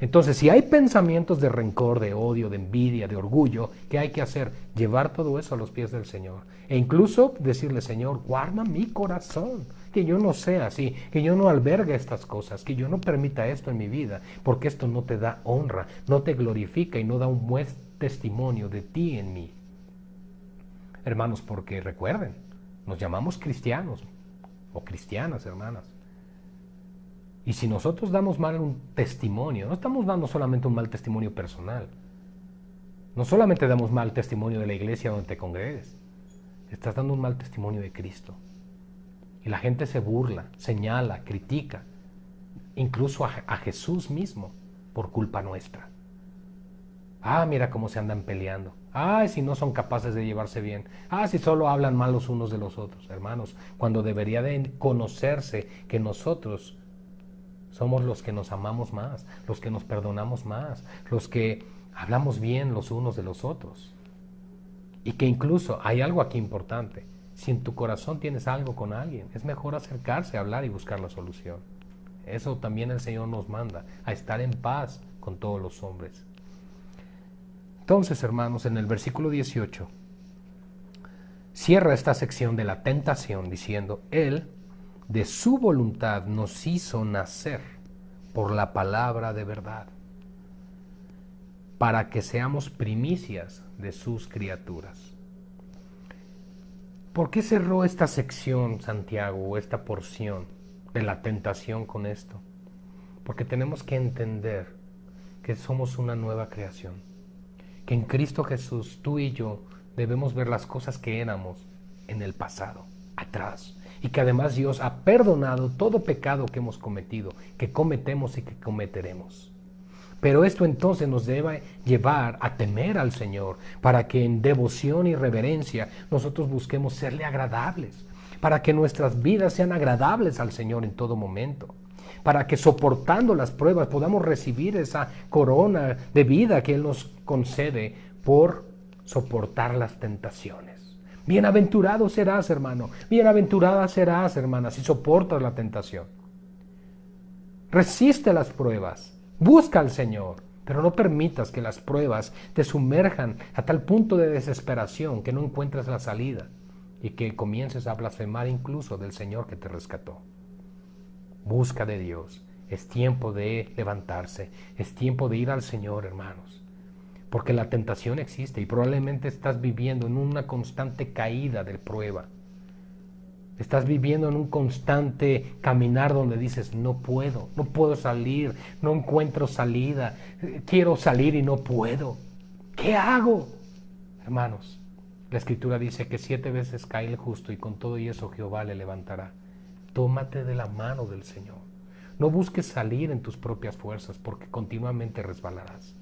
Speaker 1: Entonces, si hay pensamientos de rencor, de odio, de envidia, de orgullo, ¿qué hay que hacer? Llevar todo eso a los pies del Señor. E incluso decirle, Señor, guarda mi corazón, que yo no sea así, que yo no albergue estas cosas, que yo no permita esto en mi vida, porque esto no te da honra, no te glorifica y no da un buen testimonio de ti en mí. Hermanos, porque recuerden, nos llamamos cristianos o cristianas, hermanas. Y si nosotros damos mal un testimonio, no estamos dando solamente un mal testimonio personal. No solamente damos mal testimonio de la iglesia donde te congregues. Estás dando un mal testimonio de Cristo. Y la gente se burla, señala, critica, incluso a Jesús mismo, por culpa nuestra. Ah, mira cómo se andan peleando. Ah, si no son capaces de llevarse bien. Ah, si solo hablan mal los unos de los otros. Hermanos, cuando debería de conocerse que nosotros somos los que nos amamos más, los que nos perdonamos más, los que hablamos bien los unos de los otros. Y que incluso hay algo aquí importante. Si en tu corazón tienes algo con alguien, es mejor acercarse a hablar y buscar la solución. Eso también el Señor nos manda, a estar en paz con todos los hombres. Entonces, hermanos, en el versículo 18, cierra esta sección de la tentación diciendo, Él de su voluntad nos hizo nacer por la palabra de verdad, para que seamos primicias de sus criaturas. ¿Por qué cerró esta sección Santiago o esta porción de la tentación con esto? Porque tenemos que entender que somos una nueva creación, que en Cristo Jesús tú y yo debemos ver las cosas que éramos en el pasado, atrás, y que además Dios ha perdonado todo pecado que hemos cometido, que cometemos y que cometeremos. Pero esto entonces nos debe llevar a temer al Señor, para que en devoción y reverencia nosotros busquemos serle agradables, para que nuestras vidas sean agradables al Señor en todo momento, para que soportando las pruebas podamos recibir esa corona de vida que Él nos concede por soportar las tentaciones. Bienaventurado serás, hermano, bienaventurada serás, hermana, si soportas la tentación. Resiste las pruebas. Busca al Señor, pero no permitas que las pruebas te sumerjan a tal punto de desesperación que no encuentres la salida y que comiences a blasfemar incluso del Señor que te rescató. Busca de Dios. Es tiempo de levantarse. Es tiempo de ir al Señor, hermanos. Porque la tentación existe y probablemente estás viviendo en una constante caída de prueba. Estás viviendo en un constante caminar donde dices, no puedo salir, no encuentro salida, quiero salir y no puedo. ¿Qué hago? Hermanos, la Escritura dice que 7 veces cae el justo y con todo y eso Jehová le levantará. Tómate de la mano del Señor. No busques salir en tus propias fuerzas porque continuamente resbalarás.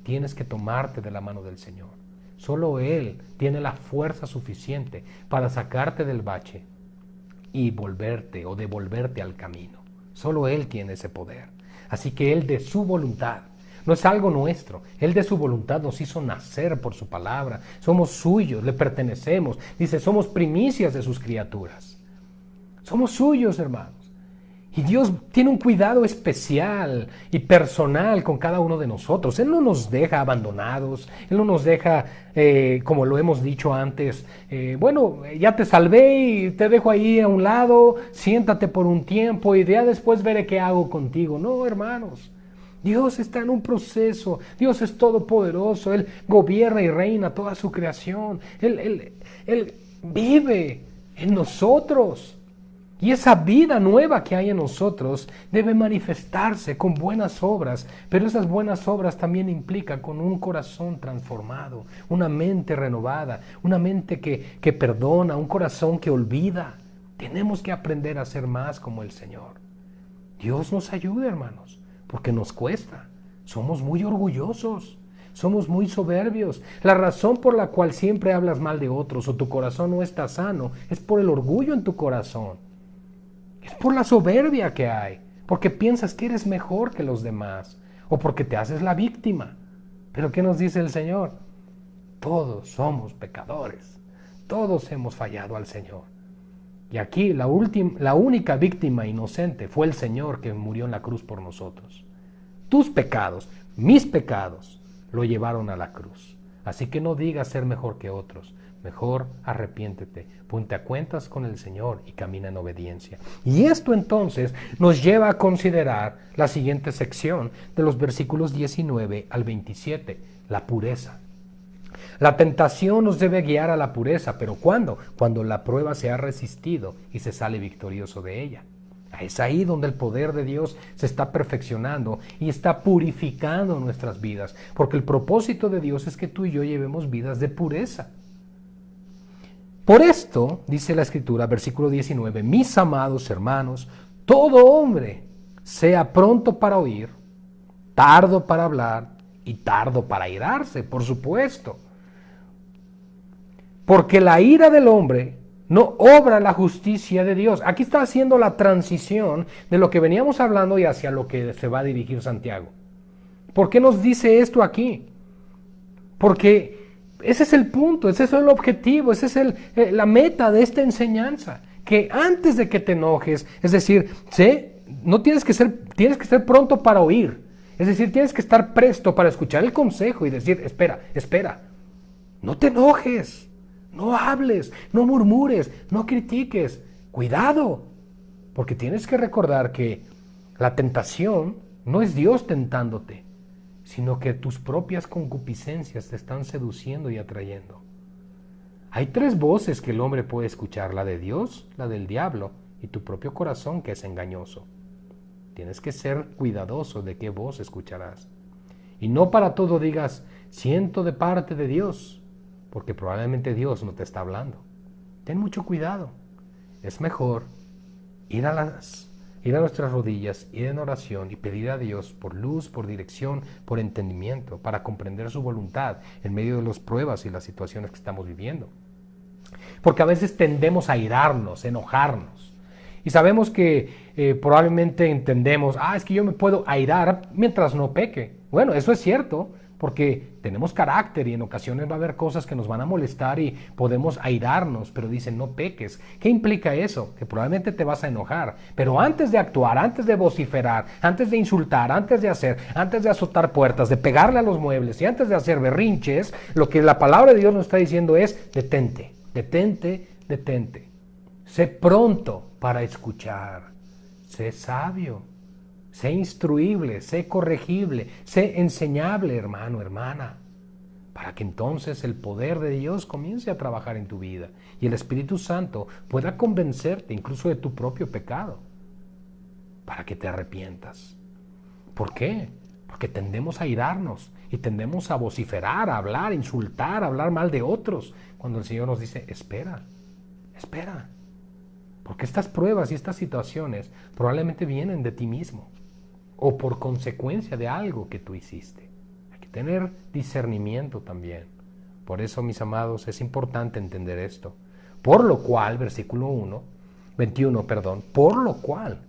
Speaker 1: Tienes que tomarte de la mano del Señor. Solo Él tiene la fuerza suficiente para sacarte del bache y volverte o devolverte al camino. Solo Él tiene ese poder. Así que Él de su voluntad, no es algo nuestro, Él de su voluntad nos hizo nacer por su palabra. Somos suyos, le pertenecemos. Dice, somos primicias de sus criaturas. Somos suyos, hermanos. Y Dios tiene un cuidado especial y personal con cada uno de nosotros. Él no nos deja abandonados, Él no nos deja, como lo hemos dicho antes, bueno, ya te salvé y te dejo ahí a un lado, siéntate por un tiempo y ya después veré qué hago contigo. No, hermanos, Dios está en un proceso, Dios es todopoderoso, Él gobierna y reina toda su creación, Él vive en nosotros. Y esa vida nueva que hay en nosotros debe manifestarse con buenas obras, pero esas buenas obras también implican con un corazón transformado, una mente renovada, una mente que perdona, un corazón que olvida. Tenemos que aprender a ser más como el Señor. Dios nos ayude, hermanos, porque nos cuesta. Somos muy orgullosos, somos muy soberbios. La razón por la cual siempre hablas mal de otros o tu corazón no está sano es por el orgullo en tu corazón. Es por la soberbia que hay, porque piensas que eres mejor que los demás, o porque te haces la víctima. Pero ¿qué nos dice el Señor? Todos somos pecadores, todos hemos fallado al Señor. Y aquí la única víctima inocente fue el Señor que murió en la cruz por nosotros. tus pecados, mis pecados, lo llevaron a la cruz. Así que no digas ser mejor que otros. Mejor arrepiéntete, ponte a cuentas con el Señor y camina en obediencia. Y esto entonces nos lleva a considerar la siguiente sección de los versículos 19 al 27, la pureza. La tentación nos debe guiar a la pureza, pero ¿cuándo? Cuando la prueba se ha resistido y se sale victorioso de ella. Es ahí donde el poder de Dios se está perfeccionando y está purificando nuestras vidas, porque el propósito de Dios es que tú y yo llevemos vidas de pureza. Por esto, dice la Escritura, versículo 19, mis amados hermanos, todo hombre sea pronto para oír, tardo para hablar y tardo para airarse, por supuesto. Porque la ira del hombre no obra la justicia de Dios. Aquí está haciendo la transición de lo que veníamos hablando y hacia lo que se va a dirigir Santiago. ¿Por qué nos dice esto aquí? Porque ese es el punto, ese es el objetivo, esa es la meta de esta enseñanza. Que antes de que te enojes, es decir, no tienes que ser pronto para oír. Es decir, tienes que estar presto para escuchar el consejo y decir, espera, no te enojes. No hables, no murmures, no critiques. Cuidado, porque tienes que recordar que la tentación no es Dios tentándote, sino que tus propias concupiscencias te están seduciendo y atrayendo. Hay 3 voces que el hombre puede escuchar, la de Dios, la del diablo y tu propio corazón que es engañoso. Tienes que ser cuidadoso de qué voz escucharás. Y no para todo digas, siento de parte de Dios, porque probablemente Dios no te está hablando. Ten mucho cuidado. Es mejor ir a nuestras rodillas, ir en oración y pedir a Dios por luz, por dirección, por entendimiento, para comprender su voluntad en medio de las pruebas y las situaciones que estamos viviendo. Porque a veces tendemos a airarnos, enojarnos. Y sabemos que probablemente entendemos, es que yo me puedo airar mientras no peque. Bueno, eso es cierto, porque tenemos carácter y en ocasiones va a haber cosas que nos van a molestar y podemos airarnos, pero dicen no peques. ¿Qué implica eso? Que probablemente te vas a enojar, pero antes de actuar, antes de vociferar, antes de insultar, antes de azotar puertas, de pegarle a los muebles y antes de hacer berrinches, lo que la palabra de Dios nos está diciendo es detente, detente, detente. Sé pronto para escuchar, sé sabio. Sé instruible, sé corregible, sé enseñable, hermano, hermana, para que entonces el poder de Dios comience a trabajar en tu vida y el Espíritu Santo pueda convencerte incluso de tu propio pecado, para que te arrepientas. ¿Por qué? Porque tendemos a airarnos y tendemos a vociferar, a hablar, a insultar, a hablar mal de otros, cuando el Señor nos dice, espera. Porque estas pruebas y estas situaciones probablemente vienen de ti mismo o por consecuencia de algo que tú hiciste. Hay que tener discernimiento también. Por eso, mis amados, es importante entender esto. Por lo cual, versículo 21, por lo cual.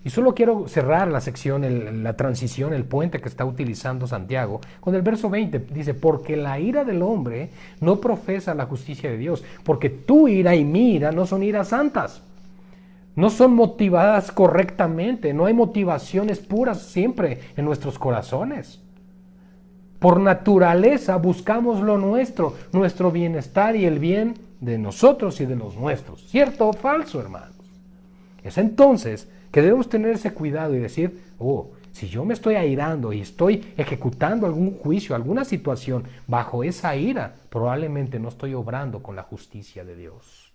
Speaker 1: Y solo quiero cerrar la sección, la transición, el puente que está utilizando Santiago con el verso 20. Dice, porque la ira del hombre no profesa la justicia de Dios, porque tu ira y mi ira no son iras santas. No son motivadas correctamente, no hay motivaciones puras siempre en nuestros corazones. Por naturaleza buscamos lo nuestro bienestar y el bien de nosotros y de los nuestros. ¿Cierto o falso, hermanos? Es entonces que debemos tener ese cuidado y decir, si yo me estoy airando y estoy ejecutando algún juicio, alguna situación bajo esa ira, probablemente no estoy obrando con la justicia de Dios.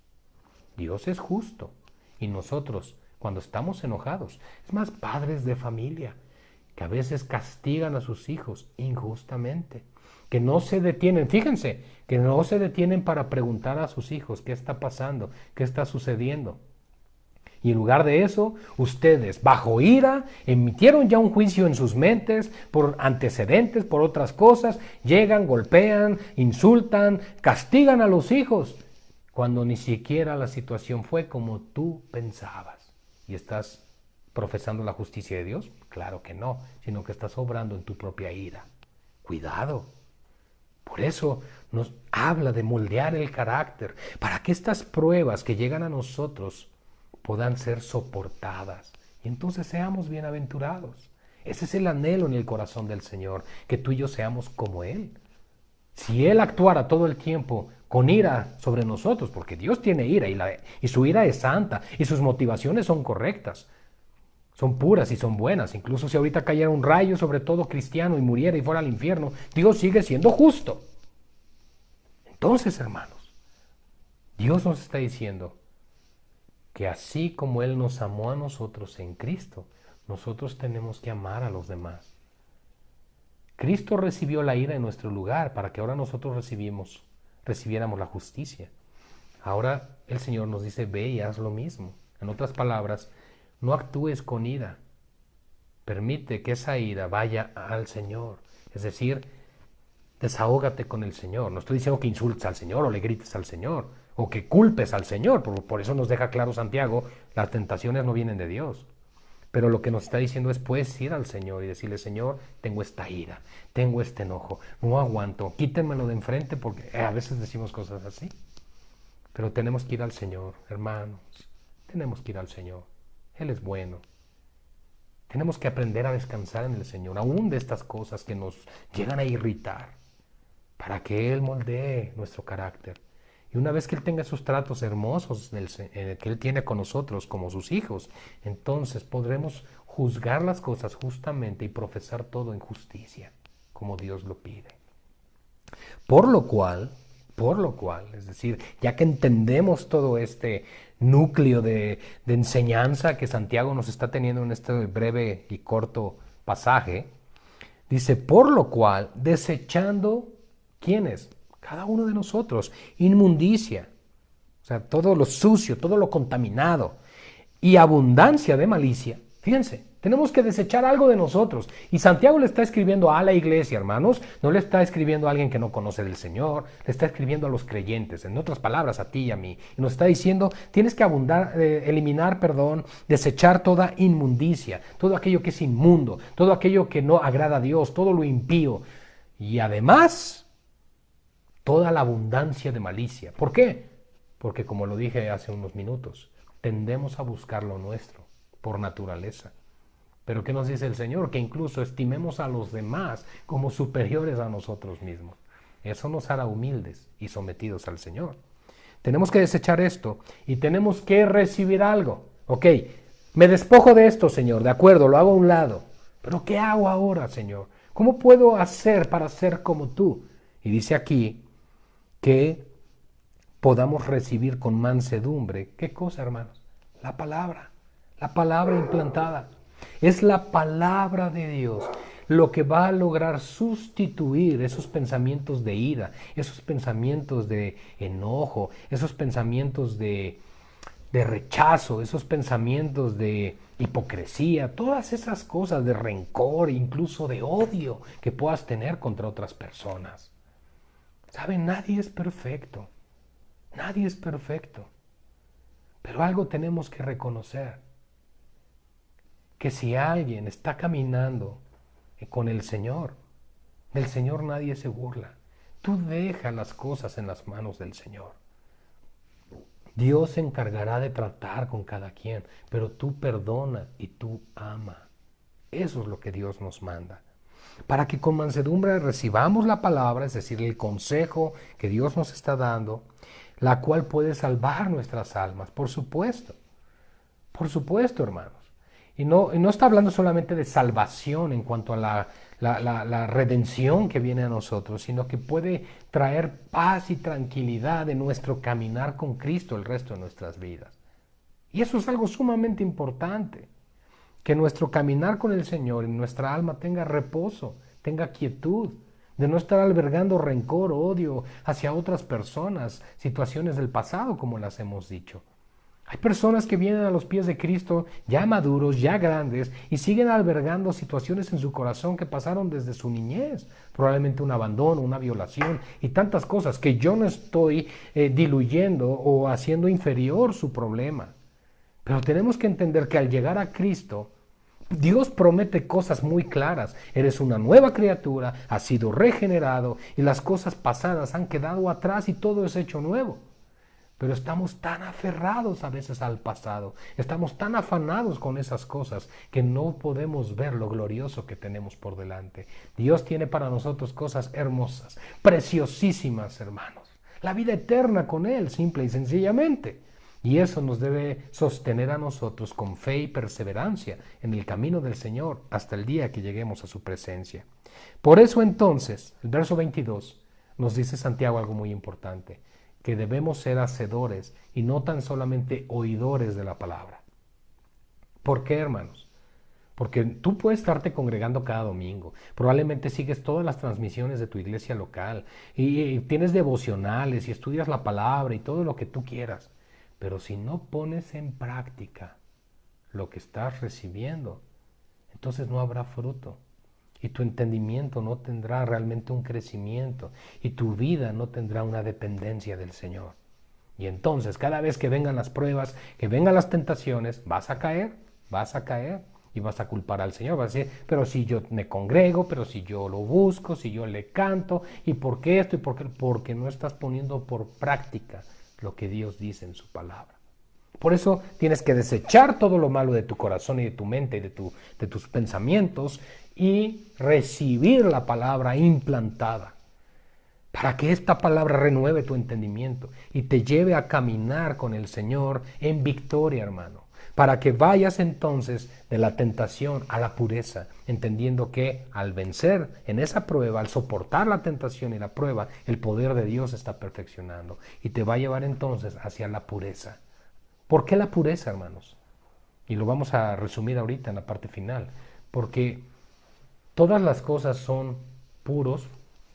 Speaker 1: Dios es justo. Y nosotros, cuando estamos enojados, es más, padres de familia, que a veces castigan a sus hijos injustamente, que no se detienen, fíjense, que no se detienen para preguntar a sus hijos qué está pasando, qué está sucediendo. Y en lugar de eso, ustedes, bajo ira, emitieron ya un juicio en sus mentes por antecedentes, por otras cosas, llegan, golpean, insultan, castigan a los hijos, cuando ni siquiera la situación fue como tú pensabas. ¿Y estás profesando la justicia de Dios? Claro que no, sino que estás obrando en tu propia ira. Cuidado. Por eso nos habla de moldear el carácter, para que estas pruebas que llegan a nosotros puedan ser soportadas y entonces seamos bienaventurados. Ese es el anhelo en el corazón del Señor, que tú y yo seamos como Él. Si Él actuara todo el tiempo con ira sobre nosotros, porque Dios tiene ira y su ira es santa y sus motivaciones son correctas, son puras y son buenas. Incluso si ahorita cayera un rayo sobre todo cristiano y muriera y fuera al infierno, Dios sigue siendo justo. Entonces, hermanos, Dios nos está diciendo que así como Él nos amó a nosotros en Cristo, nosotros tenemos que amar a los demás. Cristo recibió la ira en nuestro lugar para que ahora nosotros recibiéramos la justicia. Ahora el Señor nos dice, ve y haz lo mismo. En otras palabras, no actúes con ira. Permite que esa ira vaya al Señor. Es decir, desahógate con el Señor. No estoy diciendo que insultes al Señor o le grites al Señor o que culpes al Señor. Por eso nos deja claro Santiago, las tentaciones no vienen de Dios. Pero lo que nos está diciendo es, puedes ir al Señor y decirle, Señor, tengo esta ira, tengo este enojo, no aguanto, quítenmelo de enfrente, porque a veces decimos cosas así. Pero tenemos que ir al Señor, hermanos, tenemos que ir al Señor. Él es bueno. Tenemos que aprender a descansar en el Señor, aún de estas cosas que nos llegan a irritar, para que Él moldee nuestro carácter. Y una vez que Él tenga esos tratos hermosos que Él tiene con nosotros como sus hijos, entonces podremos juzgar las cosas justamente y profesar todo en justicia, como Dios lo pide. Por lo cual, es decir, ya que entendemos todo este núcleo de enseñanza que Santiago nos está teniendo en este breve y corto pasaje, dice, por lo cual, desechando, ¿quiénes? Cada uno de nosotros, inmundicia, o sea, todo lo sucio, todo lo contaminado y abundancia de malicia. Fíjense, tenemos que desechar algo de nosotros. Y Santiago le está escribiendo a la iglesia, hermanos, no le está escribiendo a alguien que no conoce del Señor, le está escribiendo a los creyentes, en otras palabras, a ti y a mí. Y nos está diciendo, tienes que eliminar, desechar toda inmundicia, todo aquello que es inmundo, todo aquello que no agrada a Dios, todo lo impío. Y además, toda la abundancia de malicia. ¿Por qué? Porque como lo dije hace unos minutos, tendemos a buscar lo nuestro por naturaleza. Pero ¿qué nos dice el Señor? Que incluso estimemos a los demás como superiores a nosotros mismos. Eso nos hará humildes y sometidos al Señor. Tenemos que desechar esto y tenemos que recibir algo. Ok, me despojo de esto, Señor, de acuerdo, lo hago a un lado. Pero ¿qué hago ahora, Señor? ¿Cómo puedo hacer para ser como tú? Y dice aquí que podamos recibir con mansedumbre. ¿Qué cosa, hermanos? La palabra implantada. Es la palabra de Dios lo que va a lograr sustituir esos pensamientos de ira, esos pensamientos de enojo, esos pensamientos de rechazo, esos pensamientos de hipocresía, todas esas cosas de rencor, incluso de odio que puedas tener contra otras personas. ¿Saben? Nadie es perfecto. Nadie es perfecto. Pero algo tenemos que reconocer. Que si alguien está caminando con el Señor, del Señor nadie se burla. Tú deja las cosas en las manos del Señor. Dios se encargará de tratar con cada quien, pero tú perdona y tú ama. Eso es lo que Dios nos manda. Para que con mansedumbre recibamos la palabra, es decir, el consejo que Dios nos está dando, la cual puede salvar nuestras almas, por supuesto, hermanos. Y no está hablando solamente de salvación en cuanto a la redención que viene a nosotros, sino que puede traer paz y tranquilidad en nuestro caminar con Cristo el resto de nuestras vidas. Y eso es algo sumamente importante. Que nuestro caminar con el Señor en nuestra alma tenga reposo, tenga quietud, de no estar albergando rencor, odio hacia otras personas, situaciones del pasado, como las hemos dicho. Hay personas que vienen a los pies de Cristo ya maduros, ya grandes, y siguen albergando situaciones en su corazón que pasaron desde su niñez, probablemente un abandono, una violación y tantas cosas que yo no estoy diluyendo o haciendo inferior su problema. Pero tenemos que entender que al llegar a Cristo, Dios promete cosas muy claras. Eres una nueva criatura, has sido regenerado y las cosas pasadas han quedado atrás y todo es hecho nuevo. Pero estamos tan aferrados a veces al pasado, estamos tan afanados con esas cosas que no podemos ver lo glorioso que tenemos por delante. Dios tiene para nosotros cosas hermosas, preciosísimas, hermanos. La vida eterna con Él, simple y sencillamente. Y eso nos debe sostener a nosotros con fe y perseverancia en el camino del Señor hasta el día que lleguemos a su presencia. Por eso entonces, el verso 22 nos dice Santiago algo muy importante, que debemos ser hacedores y no tan solamente oidores de la palabra. ¿Por qué, hermanos? Porque tú puedes estarte congregando cada domingo, probablemente sigues todas las transmisiones de tu iglesia local y tienes devocionales y estudias la palabra y todo lo que tú quieras, pero si no pones en práctica lo que estás recibiendo, entonces no habrá fruto. Y tu entendimiento no tendrá realmente un crecimiento. Y tu vida no tendrá una dependencia del Señor. Y entonces, cada vez que vengan las pruebas, que vengan las tentaciones, vas a caer. Y vas a culpar al Señor. Vas a decir, pero si yo me congrego, pero si yo lo busco, si yo le canto. ¿Y por qué esto? ¿Y por qué? Porque no estás poniendo por práctica lo que Dios dice en su palabra. Por eso tienes que desechar todo lo malo de tu corazón y de tu mente y de tus pensamientos y recibir la palabra implantada para que esta palabra renueve tu entendimiento y te lleve a caminar con el Señor en victoria, hermano, para que vayas entonces de la tentación a la pureza, entendiendo que al vencer en esa prueba, al soportar la tentación y la prueba, el poder de Dios está perfeccionando y te va a llevar entonces hacia la pureza. ¿Por qué la pureza, hermanos? Y lo vamos a resumir ahorita en la parte final, porque todas las cosas son puros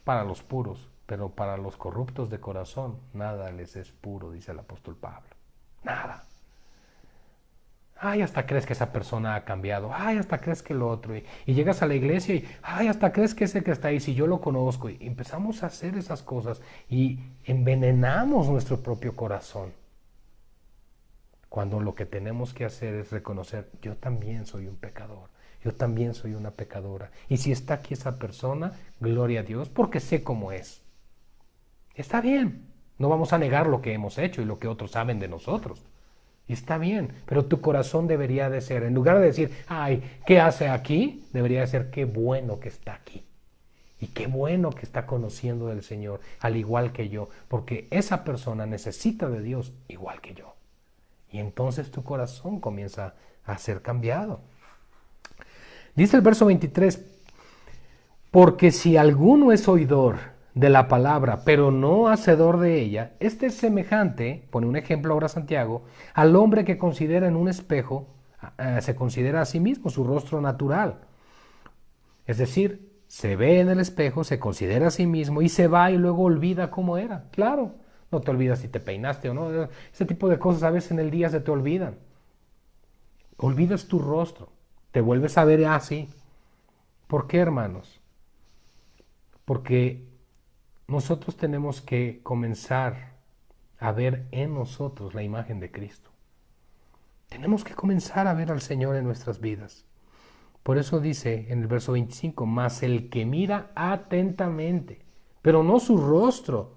Speaker 1: para los puros, pero para los corruptos de corazón nada les es puro, dice el apóstol Pablo. Nada. Ay, hasta crees que esa persona ha cambiado. Ay, hasta crees que el otro. Y llegas a la iglesia y, ay, hasta crees que ese que está ahí, si yo lo conozco. Y empezamos a hacer esas cosas y envenenamos nuestro propio corazón. Cuando lo que tenemos que hacer es reconocer, yo también soy un pecador. Yo también soy una pecadora. Y si está aquí esa persona, gloria a Dios, porque sé cómo es. Está bien. No vamos a negar lo que hemos hecho y lo que otros saben de nosotros. Y está bien, pero tu corazón debería de ser, en lugar de decir, ay, ¿qué hace aquí? Debería de ser, qué bueno que está aquí. Y qué bueno que está conociendo del Señor, al igual que yo, porque esa persona necesita de Dios igual que yo. Y entonces tu corazón comienza a ser cambiado. Dice el verso 23, porque si alguno es oidor de la palabra, pero no hacedor de ella, este es semejante, pone un ejemplo ahora Santiago, al hombre que considera en un espejo, se considera a sí mismo su rostro natural. Es decir, se ve en el espejo, se considera a sí mismo y se va y luego olvida cómo era. Claro, no te olvidas si te peinaste o no. Ese tipo de cosas a veces en el día se te olvidan. Olvidas tu rostro, te vuelves a ver así. ¿Por qué, hermanos? Porque nosotros tenemos que comenzar a ver en nosotros la imagen de Cristo. Tenemos que comenzar a ver al Señor en nuestras vidas. Por eso dice en el verso 25, mas el que mira atentamente, pero no su rostro,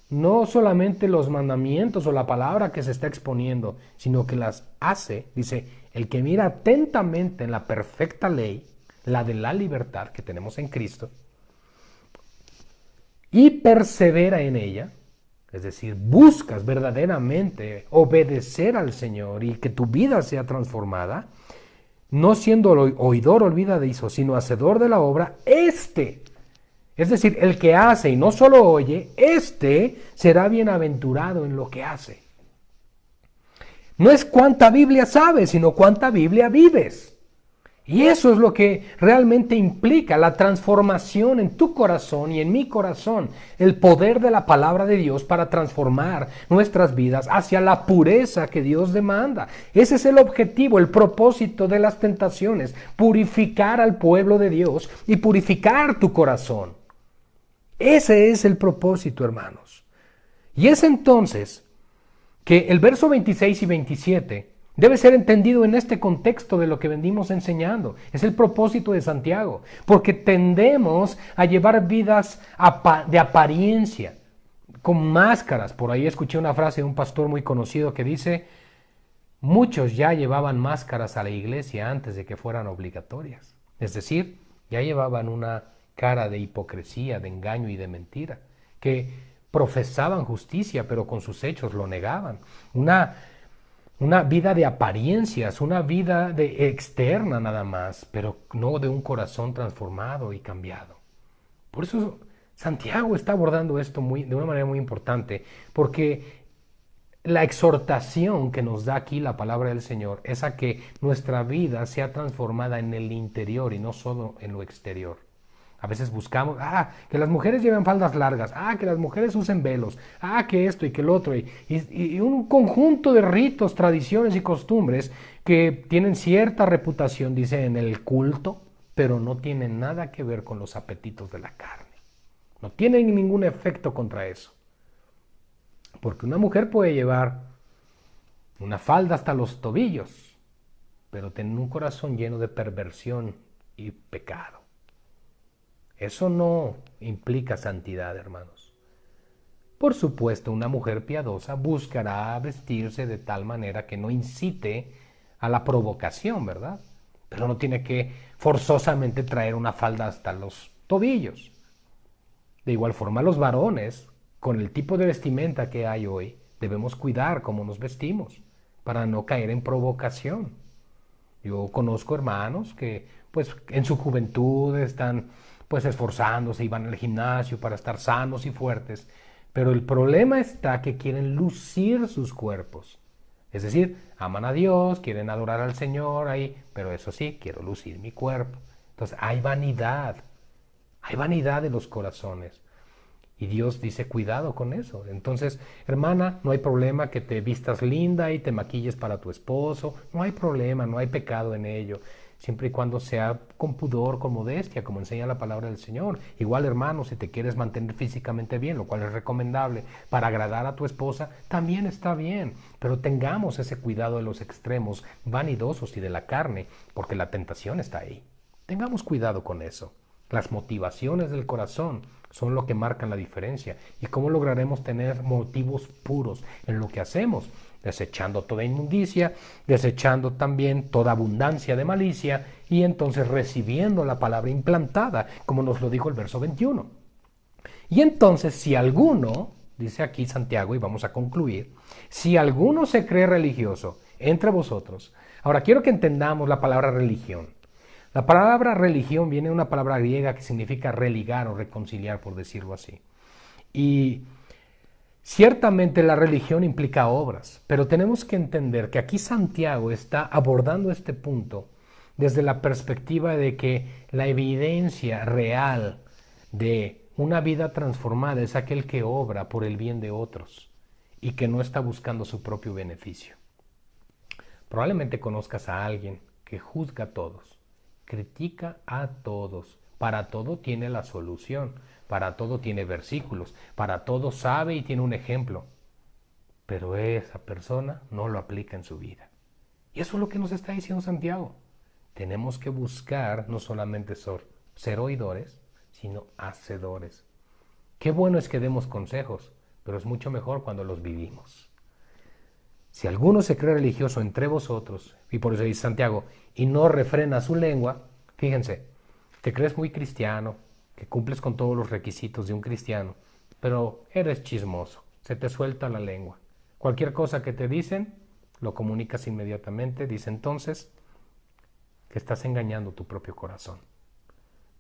Speaker 1: no solamente los mandamientos o la palabra que se está exponiendo, sino que las hace, dice, el que mira atentamente en la perfecta ley, la de la libertad que tenemos en Cristo, y persevera en ella, es decir, buscas verdaderamente obedecer al Señor y que tu vida sea transformada, no siendo oidor olvidadizo, sino hacedor de la obra, es decir, el que hace y no solo oye, será bienaventurado en lo que hace. No es cuánta Biblia sabes, sino cuánta Biblia vives. Y eso es lo que realmente implica la transformación en tu corazón y en mi corazón, el poder de la palabra de Dios para transformar nuestras vidas hacia la pureza que Dios demanda. Ese es el objetivo, el propósito de las tentaciones, purificar al pueblo de Dios y purificar tu corazón. Ese es el propósito, hermanos. Y es entonces que el verso 26 y 27 debe ser entendido en este contexto de lo que venimos enseñando. Es el propósito de Santiago, porque tendemos a llevar vidas de apariencia, con máscaras. Por ahí escuché una frase de un pastor muy conocido que dice: muchos ya llevaban máscaras a la iglesia antes de que fueran obligatorias. Es decir, ya llevaban una cara de hipocresía, de engaño y de mentira, que profesaban justicia, pero con sus hechos lo negaban. Una vida de apariencias, una vida de externa nada más, pero no de un corazón transformado y cambiado. Por eso Santiago está abordando esto de una manera muy importante, porque la exhortación que nos da aquí la palabra del Señor es a que nuestra vida sea transformada en el interior y no solo en lo exterior. A veces buscamos, que las mujeres lleven faldas largas, que las mujeres usen velos, que esto y que el otro, y un conjunto de ritos, tradiciones y costumbres que tienen cierta reputación, dice, en el culto, pero no tienen nada que ver con los apetitos de la carne. No tienen ningún efecto contra eso. Porque una mujer puede llevar una falda hasta los tobillos, pero tener un corazón lleno de perversión y pecado. Eso no implica santidad, hermanos. Por supuesto, una mujer piadosa buscará vestirse de tal manera que no incite a la provocación, ¿verdad? Pero no tiene que forzosamente traer una falda hasta los tobillos. De igual forma, los varones, con el tipo de vestimenta que hay hoy, debemos cuidar cómo nos vestimos para no caer en provocación. Yo conozco hermanos que pues en su juventud están pues esforzándose y van al gimnasio para estar sanos y fuertes, pero el problema está que quieren lucir sus cuerpos. Es decir, aman a Dios, quieren adorar al Señor ahí, pero eso sí, quiero lucir mi cuerpo. Entonces hay vanidad en los corazones. Y Dios dice, cuidado con eso. Entonces, hermana, no hay problema que te vistas linda y te maquilles para tu esposo. No hay problema, no hay pecado en ello. Siempre y cuando sea con pudor, con modestia, como enseña la palabra del Señor. Igual, hermano, si te quieres mantener físicamente bien, lo cual es recomendable, para agradar a tu esposa, también está bien. Pero tengamos ese cuidado de los extremos vanidosos y de la carne, porque la tentación está ahí. Tengamos cuidado con eso. Las motivaciones del corazón son lo que marcan la diferencia. ¿Y cómo lograremos tener motivos puros en lo que hacemos? Desechando toda inmundicia, desechando también toda abundancia de malicia y entonces recibiendo la palabra implantada, como nos lo dijo el verso 21. Y entonces, si alguno, dice aquí Santiago, y vamos a concluir, si alguno se cree religioso entre vosotros. Ahora, quiero que entendamos la palabra religión. La palabra religión viene de una palabra griega que significa religar o reconciliar, por decirlo así. Y ciertamente la religión implica obras, pero tenemos que entender que aquí Santiago está abordando este punto desde la perspectiva de que la evidencia real de una vida transformada es aquel que obra por el bien de otros y que no está buscando su propio beneficio. Probablemente conozcas a alguien que juzga a todos, critica a todos, para todo tiene la solución, para todo tiene versículos, para todo sabe y tiene un ejemplo, pero esa persona no lo aplica en su vida. Y eso es lo que nos está diciendo Santiago. Tenemos que buscar no solamente ser oidores, sino hacedores. Qué bueno es que demos consejos, pero es mucho mejor cuando los vivimos. Si alguno se cree religioso entre vosotros, y por eso dice Santiago, y no refrena su lengua, fíjense, te crees muy cristiano, que cumples con todos los requisitos de un cristiano, pero eres chismoso, se te suelta la lengua. Cualquier cosa que te dicen, lo comunicas inmediatamente, dice entonces que estás engañando tu propio corazón,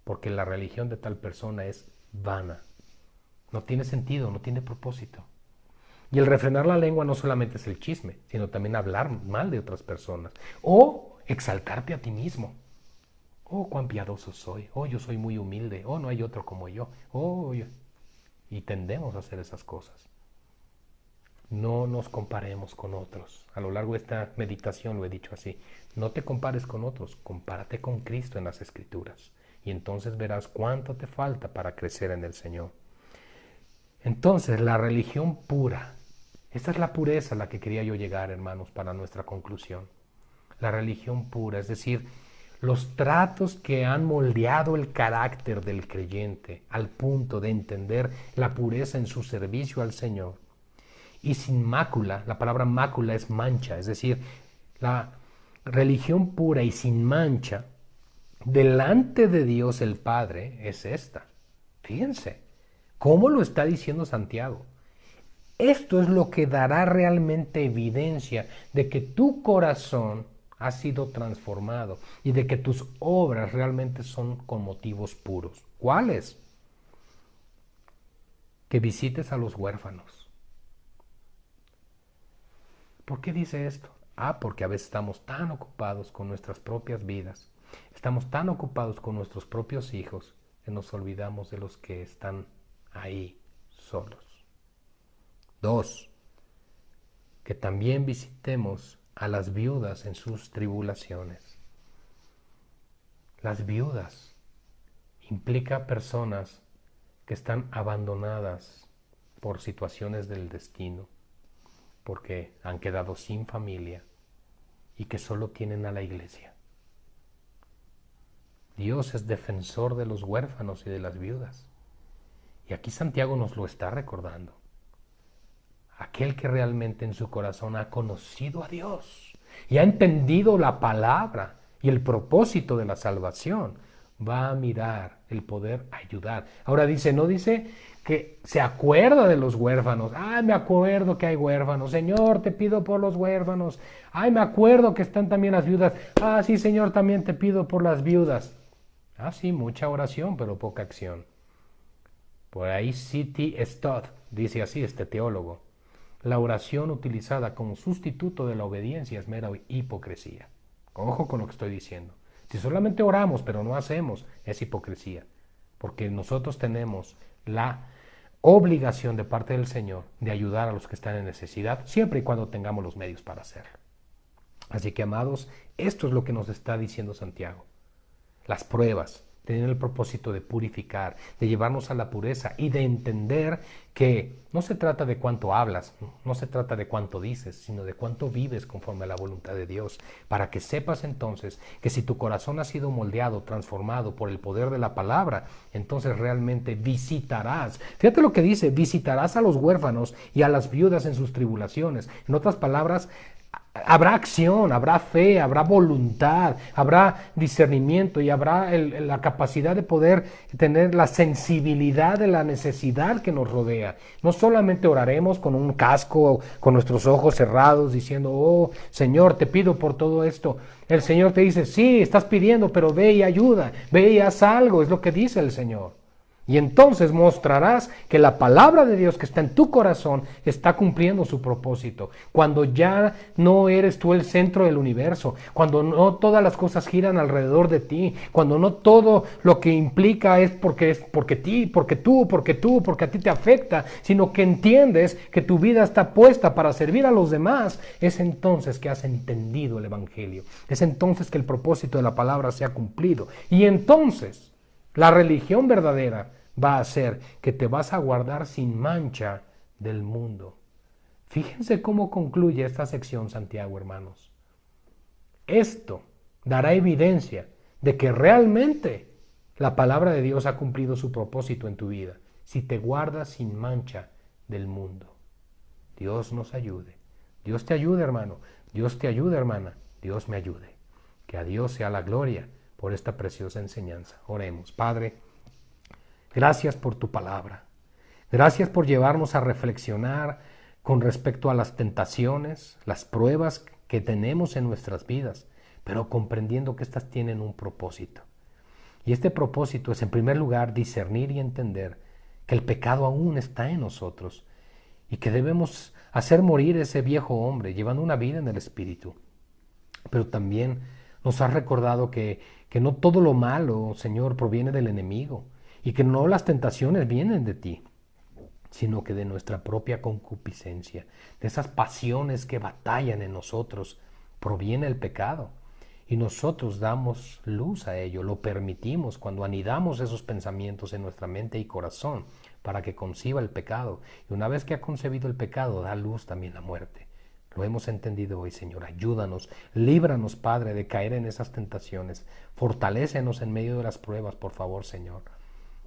Speaker 1: porque la religión de tal persona es vana, no tiene sentido, no tiene propósito. Y el refrenar la lengua no solamente es el chisme, sino también hablar mal de otras personas. O exaltarte a ti mismo. Oh, cuán piadoso soy. Oh, yo soy muy humilde. Oh, no hay otro como yo. Y tendemos a hacer esas cosas. No nos comparemos con otros. A lo largo de esta meditación lo he dicho así. No te compares con otros, compárate con Cristo en las Escrituras. Y entonces verás cuánto te falta para crecer en el Señor. Entonces, la religión pura, esta es la pureza a la que quería yo llegar, hermanos, para nuestra conclusión. La religión pura, es decir, los tratos que han moldeado el carácter del creyente al punto de entender la pureza en su servicio al Señor. Y sin mácula, la palabra mácula es mancha, es decir, la religión pura y sin mancha delante de Dios el Padre es esta. Fíjense, ¿cómo lo está diciendo Santiago? Esto es lo que dará realmente evidencia de que tu corazón ha sido transformado y de que tus obras realmente son con motivos puros. ¿Cuáles? Que visites a los huérfanos. ¿Por qué dice esto? Porque a veces estamos tan ocupados con nuestras propias vidas, estamos tan ocupados con nuestros propios hijos, que nos olvidamos de los que están ahí solos. 2. Que también visitemos a las viudas en sus tribulaciones. Las viudas implica personas que están abandonadas por situaciones del destino, porque han quedado sin familia y que solo tienen a la iglesia. Dios es defensor de los huérfanos y de las viudas. Y aquí Santiago nos lo está recordando. Aquel que realmente en su corazón ha conocido a Dios y ha entendido la palabra y el propósito de la salvación, va a mirar el poder ayudar. Ahora dice, no dice que se acuerda de los huérfanos. Me acuerdo que hay huérfanos. Señor, te pido por los huérfanos. Me acuerdo que están también las viudas. Sí, Señor, también te pido por las viudas. Sí, mucha oración, pero poca acción. Por ahí C.T. Stott dice así, este teólogo: la oración utilizada como sustituto de la obediencia es mera hipocresía. Ojo con lo que estoy diciendo. Si solamente oramos pero no hacemos, es hipocresía. Porque nosotros tenemos la obligación de parte del Señor de ayudar a los que están en necesidad, siempre y cuando tengamos los medios para hacerlo. Así que, amados, esto es lo que nos está diciendo Santiago. Las pruebas tienen el propósito de purificar, de llevarnos a la pureza y de entender que no se trata de cuánto hablas, no se trata de cuánto dices, sino de cuánto vives conforme a la voluntad de Dios, para que sepas entonces que si tu corazón ha sido moldeado, transformado por el poder de la palabra, entonces realmente visitarás. Fíjate lo que dice: visitarás a los huérfanos y a las viudas en sus tribulaciones. En otras palabras, habrá acción, habrá fe, habrá voluntad, habrá discernimiento y habrá la capacidad de poder tener la sensibilidad de la necesidad que nos rodea. No solamente oraremos con un casco, con nuestros ojos cerrados, diciendo: oh Señor, te pido por todo esto. El Señor te dice: sí, estás pidiendo, pero ve y ayuda, ve y haz algo, es lo que dice el Señor. Y entonces mostrarás que la palabra de Dios que está en tu corazón está cumpliendo su propósito. Cuando ya no eres tú el centro del universo, cuando no todas las cosas giran alrededor de ti, cuando no todo lo que implica es porque a ti te afecta, sino que entiendes que tu vida está puesta para servir a los demás, es entonces que has entendido el Evangelio. Es entonces que el propósito de la palabra se ha cumplido. Y entonces la religión verdadera va a ser que te vas a guardar sin mancha del mundo. Fíjense cómo concluye esta sección Santiago, hermanos. Esto dará evidencia de que realmente la palabra de Dios ha cumplido su propósito en tu vida, si te guardas sin mancha del mundo. Dios nos ayude. Dios te ayude, hermano. Dios te ayude, hermana. Dios me ayude. Que a Dios sea la gloria por esta preciosa enseñanza. Oremos. Padre, gracias por tu palabra. Gracias por llevarnos a reflexionar con respecto a las tentaciones, las pruebas que tenemos en nuestras vidas, pero comprendiendo que estas tienen un propósito. Y este propósito es, en primer lugar, discernir y entender que el pecado aún está en nosotros y que debemos hacer morir ese viejo hombre, llevando una vida en el Espíritu. Pero también nos has recordado que no todo lo malo, Señor, proviene del enemigo y que no las tentaciones vienen de ti, sino que de nuestra propia concupiscencia, de esas pasiones que batallan en nosotros, proviene el pecado. Y nosotros damos luz a ello, lo permitimos cuando anidamos esos pensamientos en nuestra mente y corazón para que conciba el pecado. Y una vez que ha concebido el pecado, da luz también la muerte. Lo hemos entendido hoy, Señor. Ayúdanos, líbranos, Padre, de caer en esas tentaciones. Fortalécenos en medio de las pruebas, por favor, Señor.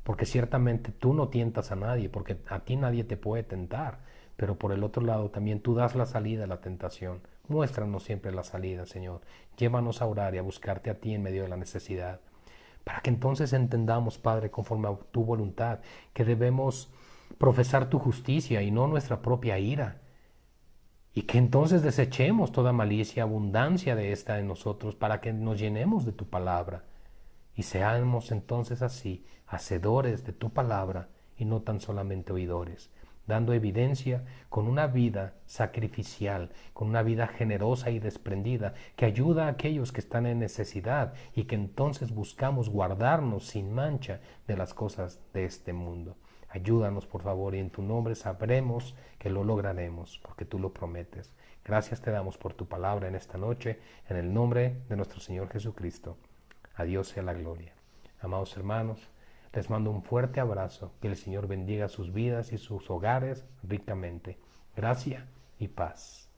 Speaker 1: Porque ciertamente tú no tientas a nadie, porque a ti nadie te puede tentar. Pero por el otro lado también tú das la salida a la tentación. Muéstranos siempre la salida, Señor. Llévanos a orar y a buscarte a ti en medio de la necesidad. Para que entonces entendamos, Padre, conforme a tu voluntad, que debemos profesar tu justicia y no nuestra propia ira. Y que entonces desechemos toda malicia, abundancia de esta en nosotros, para que nos llenemos de tu palabra. Y seamos entonces así, hacedores de tu palabra y no tan solamente oidores, dando evidencia con una vida sacrificial, con una vida generosa y desprendida, que ayuda a aquellos que están en necesidad y que entonces buscamos guardarnos sin mancha de las cosas de este mundo. Ayúdanos, por favor, y en tu nombre sabremos que lo lograremos, porque tú lo prometes. Gracias te damos por tu palabra en esta noche, en el nombre de nuestro Señor Jesucristo. A Dios sea la gloria. Amados hermanos, les mando un fuerte abrazo. Que el Señor bendiga sus vidas y sus hogares ricamente. Gracia y paz.